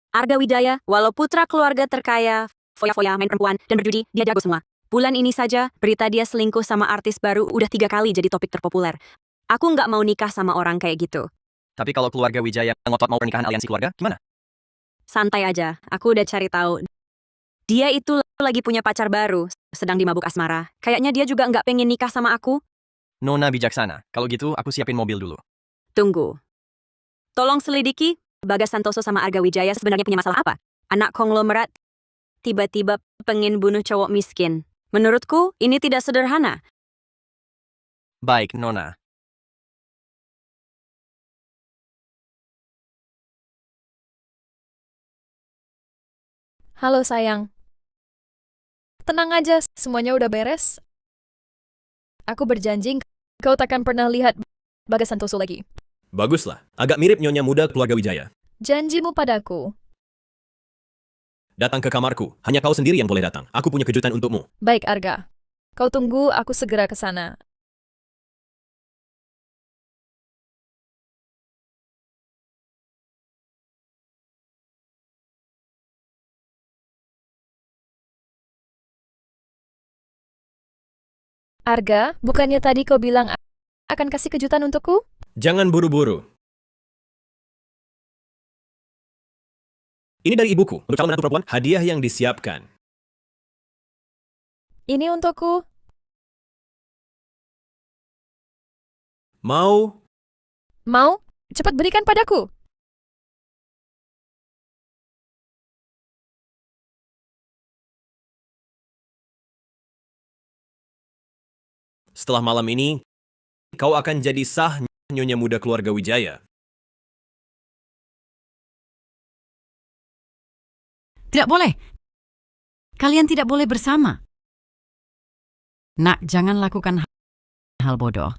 Arga Wijaya, walau putra keluarga terkaya, foya-foya, main perempuan, dan berjudi, dia jago semua. Bulan ini saja, berita dia selingkuh sama artis baru udah 3 kali jadi topik terpopuler. Aku nggak mau nikah sama orang kayak gitu. Tapi kalau keluarga Wijaya ngotot mau pernikahan aliansi keluarga, gimana? Santai aja, aku udah cari tahu. Dia itu lagi punya pacar baru, sedang dimabuk asmara. Kayaknya dia juga nggak pengen nikah sama aku. Nona bijaksana. Kalau gitu, aku siapin mobil dulu. Tunggu. Tolong selidiki, Bagas Santoso sama Arga Wijaya sebenarnya punya masalah apa? Anak konglomerat tiba-tiba pengen bunuh cowok miskin. Menurutku, ini tidak sederhana. Baik, Nona. Halo sayang. Tenang aja, semuanya udah beres. Aku berjanji kau takkan pernah lihat Bagas Santoso lagi. Baguslah, agak mirip nyonya muda keluarga Wijaya. Janjimu padaku. Datang ke kamarku, hanya kau sendiri yang boleh datang. Aku punya kejutan untukmu. Baik, Arga. Kau tunggu, aku segera ke sana. Arga, bukannya tadi kau bilang akan kasih kejutan untukku? Jangan buru-buru. Ini dari ibuku, untuk calon menantu perempuan, hadiah yang disiapkan. Ini untukku. Mau? Mau? Cepat berikan padaku. Setelah malam ini, kau akan jadi sah nyonya muda keluarga Wijaya. Tidak boleh. Kalian tidak boleh bersama. Nak, jangan lakukan hal bodoh.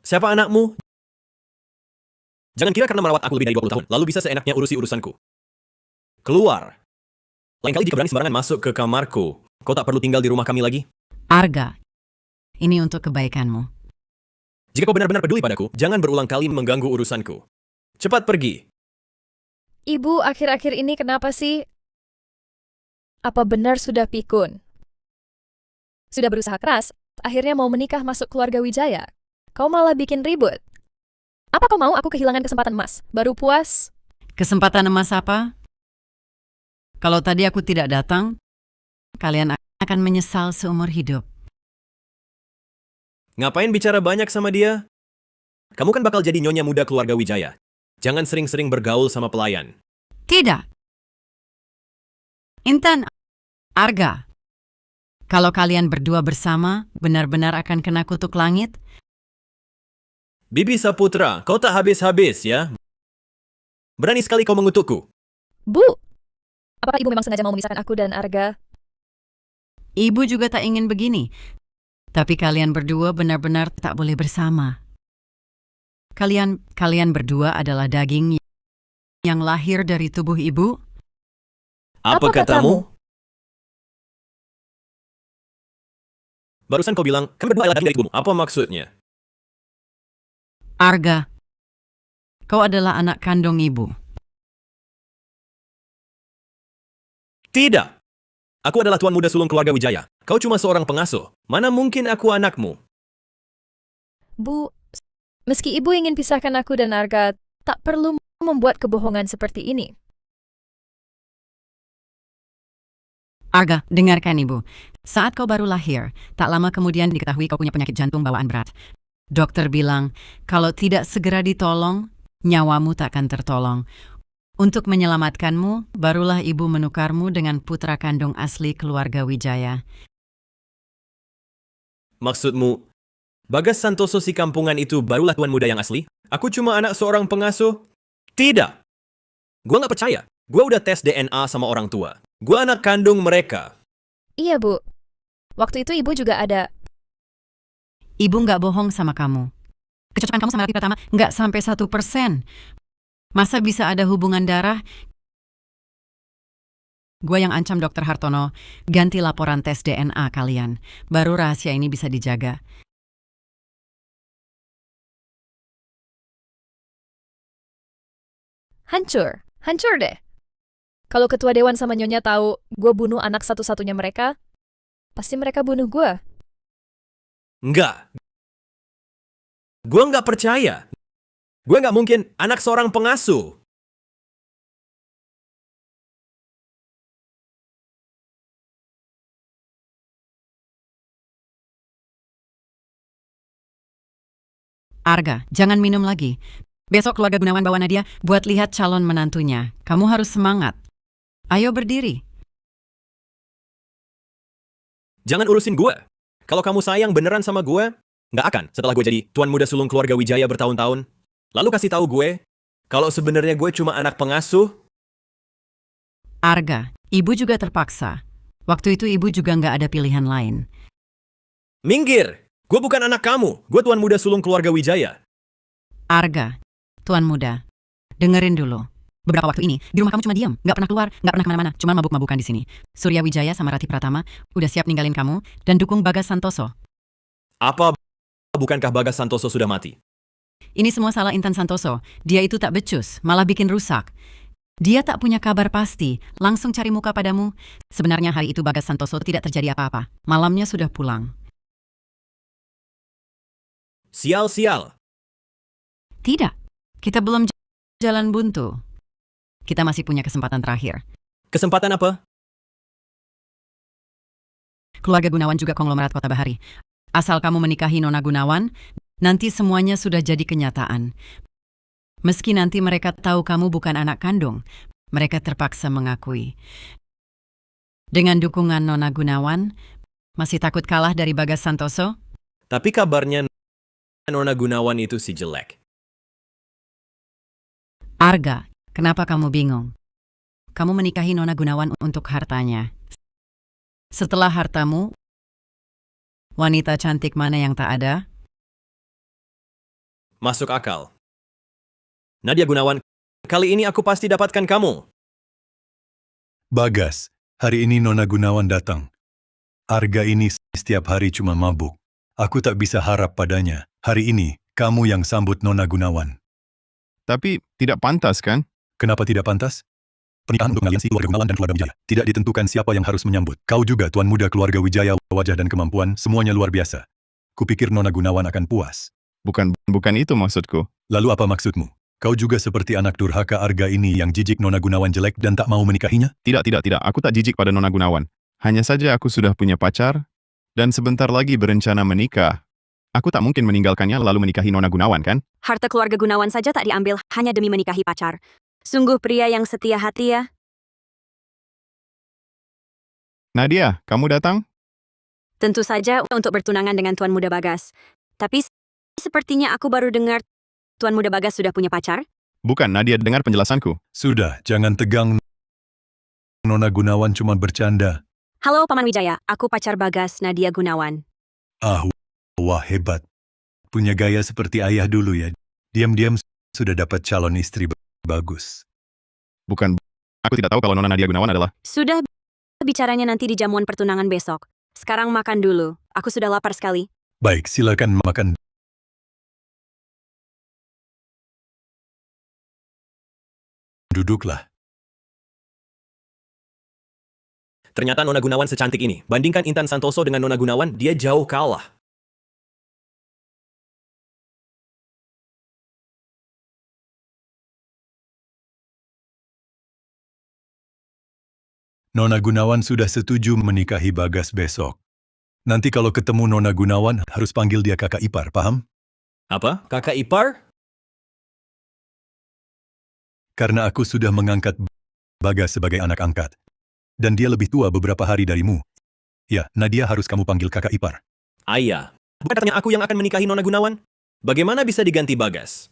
Siapa anakmu? Jangan kira karena merawat aku lebih dari 20 tahun, lalu bisa seenaknya urusi urusanku. Keluar. Lain kali jika berani sembarangan masuk ke kamarku, kau tak perlu tinggal di rumah kami lagi. Arga, ini untuk kebaikanmu. Jika kau benar-benar peduli padaku, jangan berulang kali mengganggu urusanku. Cepat pergi. Ibu, akhir-akhir ini kenapa sih? Apa benar sudah pikun? Sudah berusaha keras, akhirnya mau menikah masuk keluarga Wijaya. Kau malah bikin ribut. Apa kau mau aku kehilangan kesempatan emas? Baru puas? Kesempatan emas apa? Kalau tadi aku tidak datang, kalian akan menyesal seumur hidup. Ngapain bicara banyak sama dia? Kamu kan bakal jadi nyonya muda keluarga Wijaya. Jangan sering-sering bergaul sama pelayan. Tidak. Intan, Arga, kalau kalian berdua bersama, benar-benar akan kena kutuk langit? Bibi Saputra, kau tak habis-habis ya? Berani sekali kau mengutukku. Bu, apakah ibu memang sengaja mau memisahkan aku dan Arga? Ibu juga tak ingin begini. Tapi kalian berdua benar-benar tak boleh bersama. Kalian berdua adalah daging yang lahir dari tubuh ibu. Apa katamu? Barusan kau bilang, kami berdua adalah daging dari tubuhmu. Apa maksudnya? Arga, kau adalah anak kandung ibu. Tidak. Aku adalah tuan muda sulung keluarga Wijaya. Kau cuma seorang pengasuh. Mana mungkin aku anakmu? Bu, meski ibu ingin pisahkan aku dan Arga, tak perlu membuat kebohongan seperti ini. Arga, dengarkan ibu. Saat kau baru lahir, tak lama kemudian diketahui kau punya penyakit jantung bawaan berat. Dokter bilang, kalau tidak segera ditolong, nyawamu takkan tertolong. Untuk menyelamatkanmu, barulah ibu menukarmu dengan putra kandung asli keluarga Wijaya. Maksudmu, Bagas Santoso si kampungan itu barulah tuan muda yang asli? Aku cuma anak seorang pengasuh? Tidak. Gua nggak percaya. Gua udah tes DNA sama orang tua. Gua anak kandung mereka. Iya, Bu. Waktu itu ibu juga ada. Ibu nggak bohong sama kamu. Kecocokan kamu sama Rati Pratama nggak sampai 1%. Masa bisa ada hubungan darah? Gua yang ancam Dr. Hartono, ganti laporan tes DNA kalian. Baru rahasia ini bisa dijaga. Hancur. Hancur deh. Kalau ketua dewan sama nyonya tahu gue bunuh anak satu-satunya mereka, pasti mereka bunuh gue. Enggak. Gua nggak percaya. Gue nggak mungkin anak seorang pengasuh. Arga, jangan minum lagi. Besok keluarga Gunawan bawa Nadia buat lihat calon menantunya. Kamu harus semangat. Ayo berdiri. Jangan urusin gue. Kalau kamu sayang beneran sama gue, nggak akan setelah gue jadi tuan muda sulung keluarga Wijaya bertahun-tahun. Lalu kasih tahu gue, kalau sebenarnya gue cuma anak pengasuh. Arga, ibu juga terpaksa. Waktu itu ibu juga nggak ada pilihan lain. Minggir! Gue bukan anak kamu. Gue tuan muda sulung keluarga Wijaya. Arga, tuan muda, dengerin dulu. Beberapa waktu ini, di rumah kamu cuma diam, nggak pernah keluar, nggak pernah kemana-mana, cuma mabuk-mabukan di sini. Surya Wijaya sama Rati Pratama udah siap ninggalin kamu dan dukung Bagas Santoso. Apa bukankah Bagas Santoso sudah mati? Ini semua salah Intan Santoso. Dia itu tak becus, malah bikin rusak. Dia tak punya kabar pasti, langsung cari muka padamu. Sebenarnya hari itu Bagas Santoso tidak terjadi apa-apa. Malamnya sudah pulang. Sial-sial. Tidak, kita belum jalan buntu. Kita masih punya kesempatan terakhir. Kesempatan apa? Keluarga Gunawan juga konglomerat Kota Bahari. Asal kamu menikahi Nona Gunawan, nanti semuanya sudah jadi kenyataan. Meski nanti mereka tahu kamu bukan anak kandung, mereka terpaksa mengakui. Dengan dukungan Nona Gunawan, masih takut kalah dari Bagas Santoso? Tapi kabarnya Nona Gunawan itu si jelek. Arga, kenapa kamu bingung? Kamu menikahi Nona Gunawan untuk hartanya. Setelah hartamu, wanita cantik mana yang tak ada? Masuk akal. Nadia Gunawan, kali ini aku pasti dapatkan kamu. Bagas, hari ini Nona Gunawan datang. Arga ini setiap hari cuma mabuk. Aku tak bisa harap padanya. Hari ini, kamu yang sambut Nona Gunawan. Tapi tidak pantas kan? Kenapa tidak pantas? Pernikahan untuk aliansi keluarga Gunawan dan keluarga Wijaya. Tidak ditentukan siapa yang harus menyambut. Kau juga tuan muda keluarga Wijaya, wajah dan kemampuan, semuanya luar biasa. Kupikir Nona Gunawan akan puas. Bukan itu maksudku. Lalu apa maksudmu? Kau juga seperti anak durhaka Arga ini yang jijik Nona Gunawan jelek dan tak mau menikahinya? Tidak. Aku tak jijik pada Nona Gunawan. Hanya saja aku sudah punya pacar, dan sebentar lagi berencana menikah. Aku tak mungkin meninggalkannya lalu menikahi Nona Gunawan, kan? Harta keluarga Gunawan saja tak diambil hanya demi menikahi pacar. Sungguh pria yang setia hati ya. Nadia, kamu datang? Tentu saja untuk bertunangan dengan Tuan Muda Bagas. Tapi sepertinya aku baru dengar Tuan Muda Bagas sudah punya pacar. Bukan, Nadia dengar penjelasanku. Sudah, jangan tegang. Nona Gunawan cuma bercanda. Halo Paman Wijaya, aku pacar Bagas, Nadia Gunawan. Ah, wah hebat. Punya gaya seperti ayah dulu ya. Diam-diam sudah dapat calon istri bagus. Bukan, aku tidak tahu kalau Nona Nadia Gunawan adalah... Sudah, bicaranya nanti di jamuan pertunangan besok. Sekarang makan dulu, aku sudah lapar sekali. Baik, silakan makan. Duduklah. Ternyata Nona Gunawan secantik ini. Bandingkan Intan Santoso dengan Nona Gunawan, dia jauh kalah. Nona Gunawan sudah setuju menikahi Bagas besok. Nanti kalau ketemu Nona Gunawan, harus panggil dia kakak ipar, paham? Apa? Kakak ipar? Karena aku sudah mengangkat Bagas sebagai anak angkat. Dan dia lebih tua beberapa hari darimu. Ya, Nadia harus kamu panggil kakak ipar. Ayah, bukan katanya aku yang akan menikahi Nona Gunawan? Bagaimana bisa diganti Bagas?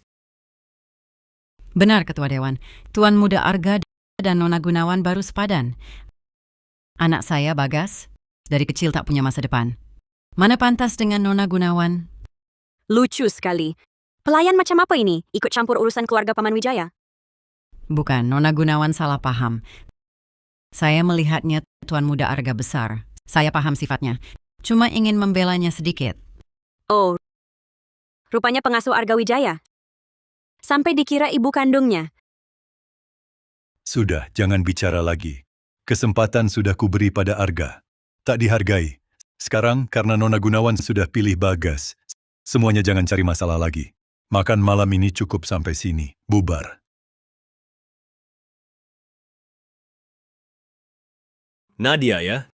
Benar, Ketua Dewan. Tuan Muda Arga dan Nona Gunawan baru sepadan. Anak saya, Bagas, dari kecil tak punya masa depan. Mana pantas dengan Nona Gunawan? Lucu sekali. Pelayan macam apa ini? Ikut campur urusan keluarga Paman Wijaya? Bukan, Nona Gunawan salah paham. Saya melihatnya Tuan Muda Arga besar. Saya paham sifatnya. Cuma ingin membelanya sedikit. Oh, rupanya pengasuh Arga Wijaya. Sampai dikira ibu kandungnya. Sudah, jangan bicara lagi. Kesempatan sudah kuberi pada Arga. Tak dihargai. Sekarang, karena Nona Gunawan sudah pilih Bagas, semuanya jangan cari masalah lagi. Makan malam ini cukup sampai sini. Bubar. Nadia ya?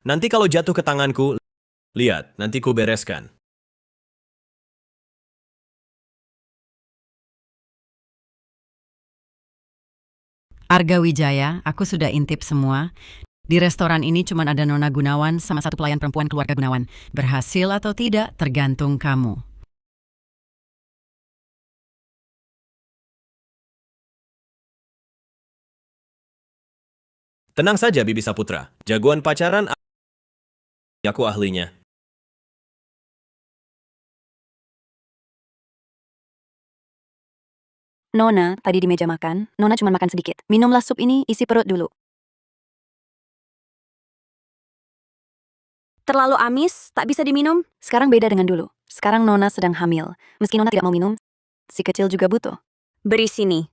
Nanti kalau jatuh ke tanganku, lihat, nanti ku bereskan. Arga Wijaya, aku sudah intip semua. Di restoran ini cuma ada Nona Gunawan sama satu pelayan perempuan keluarga Gunawan. Berhasil atau tidak, tergantung kamu. Tenang saja, Bibi Saputra. Jagoan pacaran, aku ahlinya. Nona, tadi di meja makan, Nona cuma makan sedikit. Minumlah sup ini, isi perut dulu. Terlalu amis, tak bisa diminum? Sekarang beda dengan dulu. Sekarang Nona sedang hamil. Meski Nona tidak mau minum, si kecil juga butuh. Beri sini.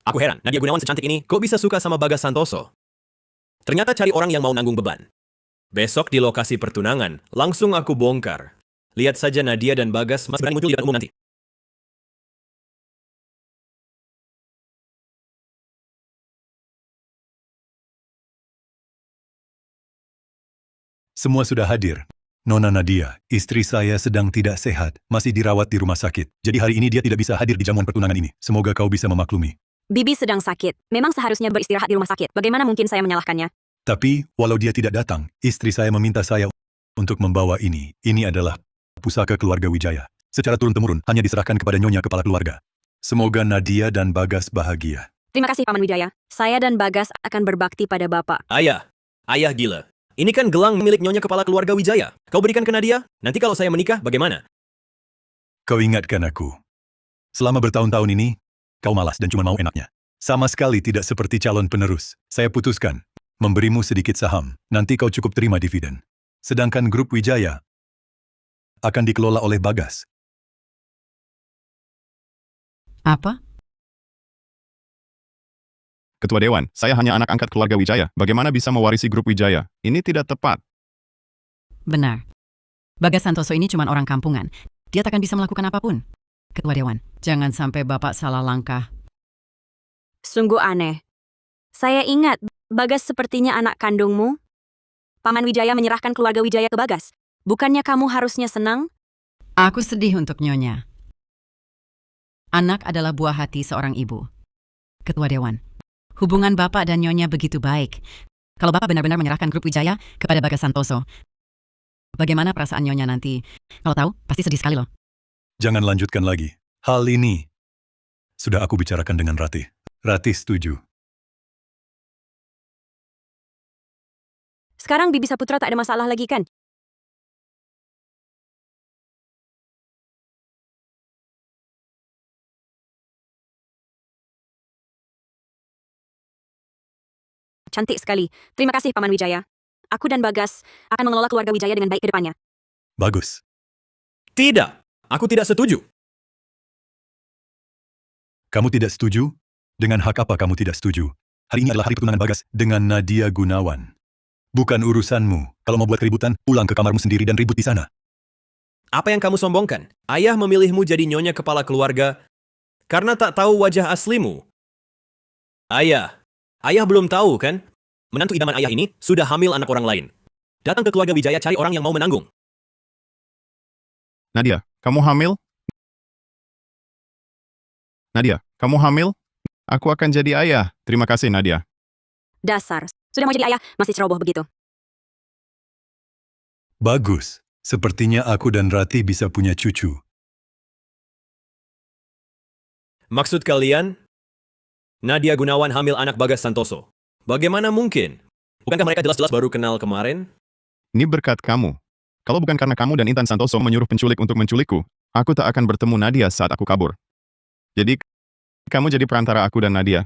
Aku heran, Nadia Gunawan secantik ini, kok bisa suka sama Bagas Santoso? Ternyata cari orang yang mau nanggung beban. Besok di lokasi pertunangan, langsung aku bongkar. Lihat saja Nadia dan Bagas masih berani muncul di depan umum nanti. Semua sudah hadir. Nona Nadia, istri saya sedang tidak sehat, masih dirawat di rumah sakit. Jadi hari ini dia tidak bisa hadir di jamuan pertunangan ini. Semoga kau bisa memaklumi. Bibi sedang sakit. Memang seharusnya beristirahat di rumah sakit. Bagaimana mungkin saya menyalahkannya? Tapi, walau dia tidak datang, istri saya meminta saya untuk membawa ini. Ini adalah pusaka keluarga Wijaya. Secara turun-temurun, hanya diserahkan kepada Nyonya kepala keluarga. Semoga Nadia dan Bagas bahagia. Terima kasih, Paman Wijaya. Saya dan Bagas akan berbakti pada Bapak. Ayah gila. Ini kan gelang milik Nyonya kepala keluarga Wijaya. Kau berikan ke Nadia? Nanti kalau saya menikah, bagaimana? Kau ingatkan aku. Selama bertahun-tahun ini, kau malas dan cuma mau enaknya. Sama sekali tidak seperti calon penerus. Saya putuskan memberimu sedikit saham. Nanti kau cukup terima dividen. Sedangkan grup Wijaya akan dikelola oleh Bagas. Apa? Ketua Dewan, saya hanya anak angkat keluarga Wijaya. Bagaimana bisa mewarisi grup Wijaya? Ini tidak tepat. Benar. Bagas Santoso ini cuma orang kampungan. Dia takkan bisa melakukan apapun. Ketua Dewan, jangan sampai Bapak salah langkah. Sungguh aneh. Saya ingat, Bagas sepertinya anak kandungmu. Paman Wijaya menyerahkan keluarga Wijaya ke Bagas. Bukannya kamu harusnya senang? Aku sedih untuk Nyonya. Anak adalah buah hati seorang ibu. Ketua Dewan, hubungan Bapak dan Nyonya begitu baik. Kalau Bapak benar-benar menyerahkan grup Wijaya kepada Bagas Santoso, bagaimana perasaan Nyonya nanti? Kalau tahu, pasti sedih sekali loh. Jangan lanjutkan lagi. Hal ini sudah aku bicarakan dengan Ratih. Ratih setuju. Sekarang Bibi Saputra tak ada masalah lagi kan? Cantik sekali. Terima kasih, Paman Wijaya. Aku dan Bagas akan mengelola keluarga Wijaya dengan baik ke depannya. Bagus. Tidak, aku tidak setuju. Kamu tidak setuju? Dengan hak apa kamu tidak setuju? Hari ini adalah hari pertunangan Bagas dengan Nadia Gunawan. Bukan urusanmu. Kalau mau buat keributan, pulang ke kamarmu sendiri dan ribut di sana. Apa yang kamu sombongkan? Ayah memilihmu jadi Nyonya kepala keluarga karena tak tahu wajah aslimu. Ayah belum tahu kan? Menantu idaman ayah ini sudah hamil anak orang lain. Datang ke keluarga Wijaya cari orang yang mau menanggung. Nadia, kamu hamil? Nadia, kamu hamil? Aku akan jadi ayah. Terima kasih, Nadia. Dasar, sudah mau jadi ayah, masih ceroboh begitu. Bagus. Sepertinya aku dan Rati bisa punya cucu. Maksud kalian? Nadia Gunawan hamil anak Bagas Santoso. Bagaimana mungkin? Bukankah mereka jelas-jelas baru kenal kemarin? Ini berkat kamu. Kalau bukan karena kamu dan Intan Santoso menyuruh penculik untuk menculikku, aku tak akan bertemu Nadia saat aku kabur. Jadi, kamu jadi perantara aku dan Nadia.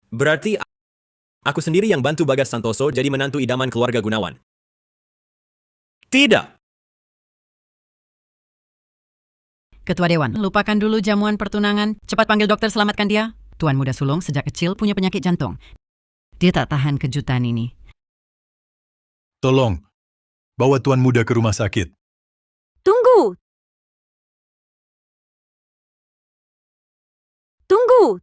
Berarti aku sendiri yang bantu Bagas Santoso jadi menantu idaman keluarga Gunawan. Tidak! Ketua Dewan, lupakan dulu jamuan pertunangan. Cepat panggil dokter, selamatkan dia. Tuan muda sulung sejak kecil punya penyakit jantung. Dia tak tahan kejutan ini. Tolong, bawa tuan muda ke rumah sakit. Tunggu! Tunggu!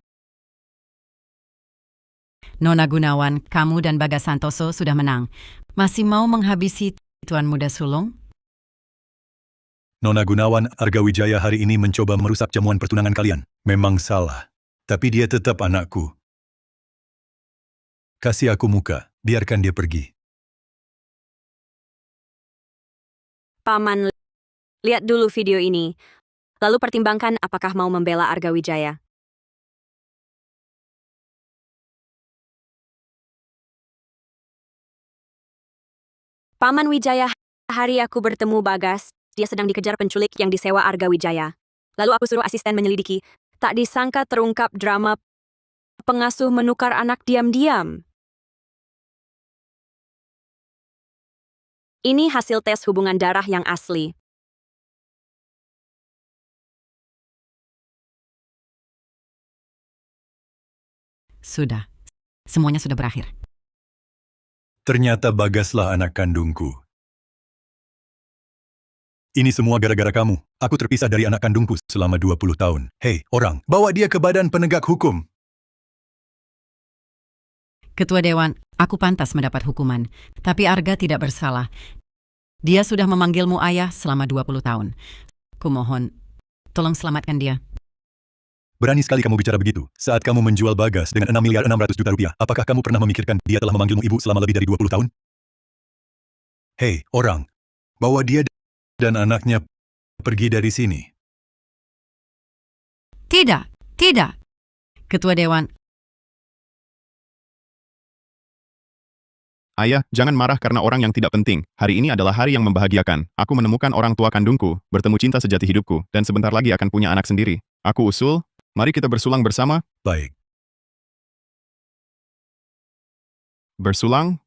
Nona Gunawan, kamu dan Bagas Santoso sudah menang. Masih mau menghabisi tuan muda sulung? Nona Gunawan, Arga Wijaya hari ini mencoba merusak jamuan pertunangan kalian. Memang salah. Tapi dia tetap anakku. Kasih aku muka, biarkan dia pergi. Paman, lihat dulu video ini. Lalu pertimbangkan apakah mau membela Arga Wijaya. Paman Wijaya, hari aku bertemu Bagas. Dia sedang dikejar penculik yang disewa Arga Wijaya. Lalu aku suruh asisten menyelidiki. Tak disangka terungkap drama pengasuh menukar anak diam-diam. Ini hasil tes hubungan darah yang asli. Sudah. Semuanya sudah berakhir. Ternyata Bagaslah anak kandungku. Ini semua gara-gara kamu. Aku terpisah dari anak kandungku selama 20 tahun. Hei, orang, bawa dia ke badan penegak hukum. Ketua Dewan, aku pantas mendapat hukuman. Tapi Arga tidak bersalah. Dia sudah memanggilmu ayah selama 20 tahun. Kumohon, tolong selamatkan dia. Berani sekali kamu bicara begitu. Saat kamu menjual Bagas dengan 6.600.000.000 rupiah, apakah kamu pernah memikirkan dia telah memanggilmu ibu selama lebih dari 20 tahun? Hei, orang, bawa dia dan anaknya pergi dari sini. Tidak, tidak. Ketua Dewan, Ayah, jangan marah karena orang yang tidak penting. Hari ini adalah hari yang membahagiakan. Aku menemukan orang tua kandungku, bertemu cinta sejati hidupku, dan sebentar lagi akan punya anak sendiri. Aku usul, mari kita bersulang bersama. Baik. Bersulang?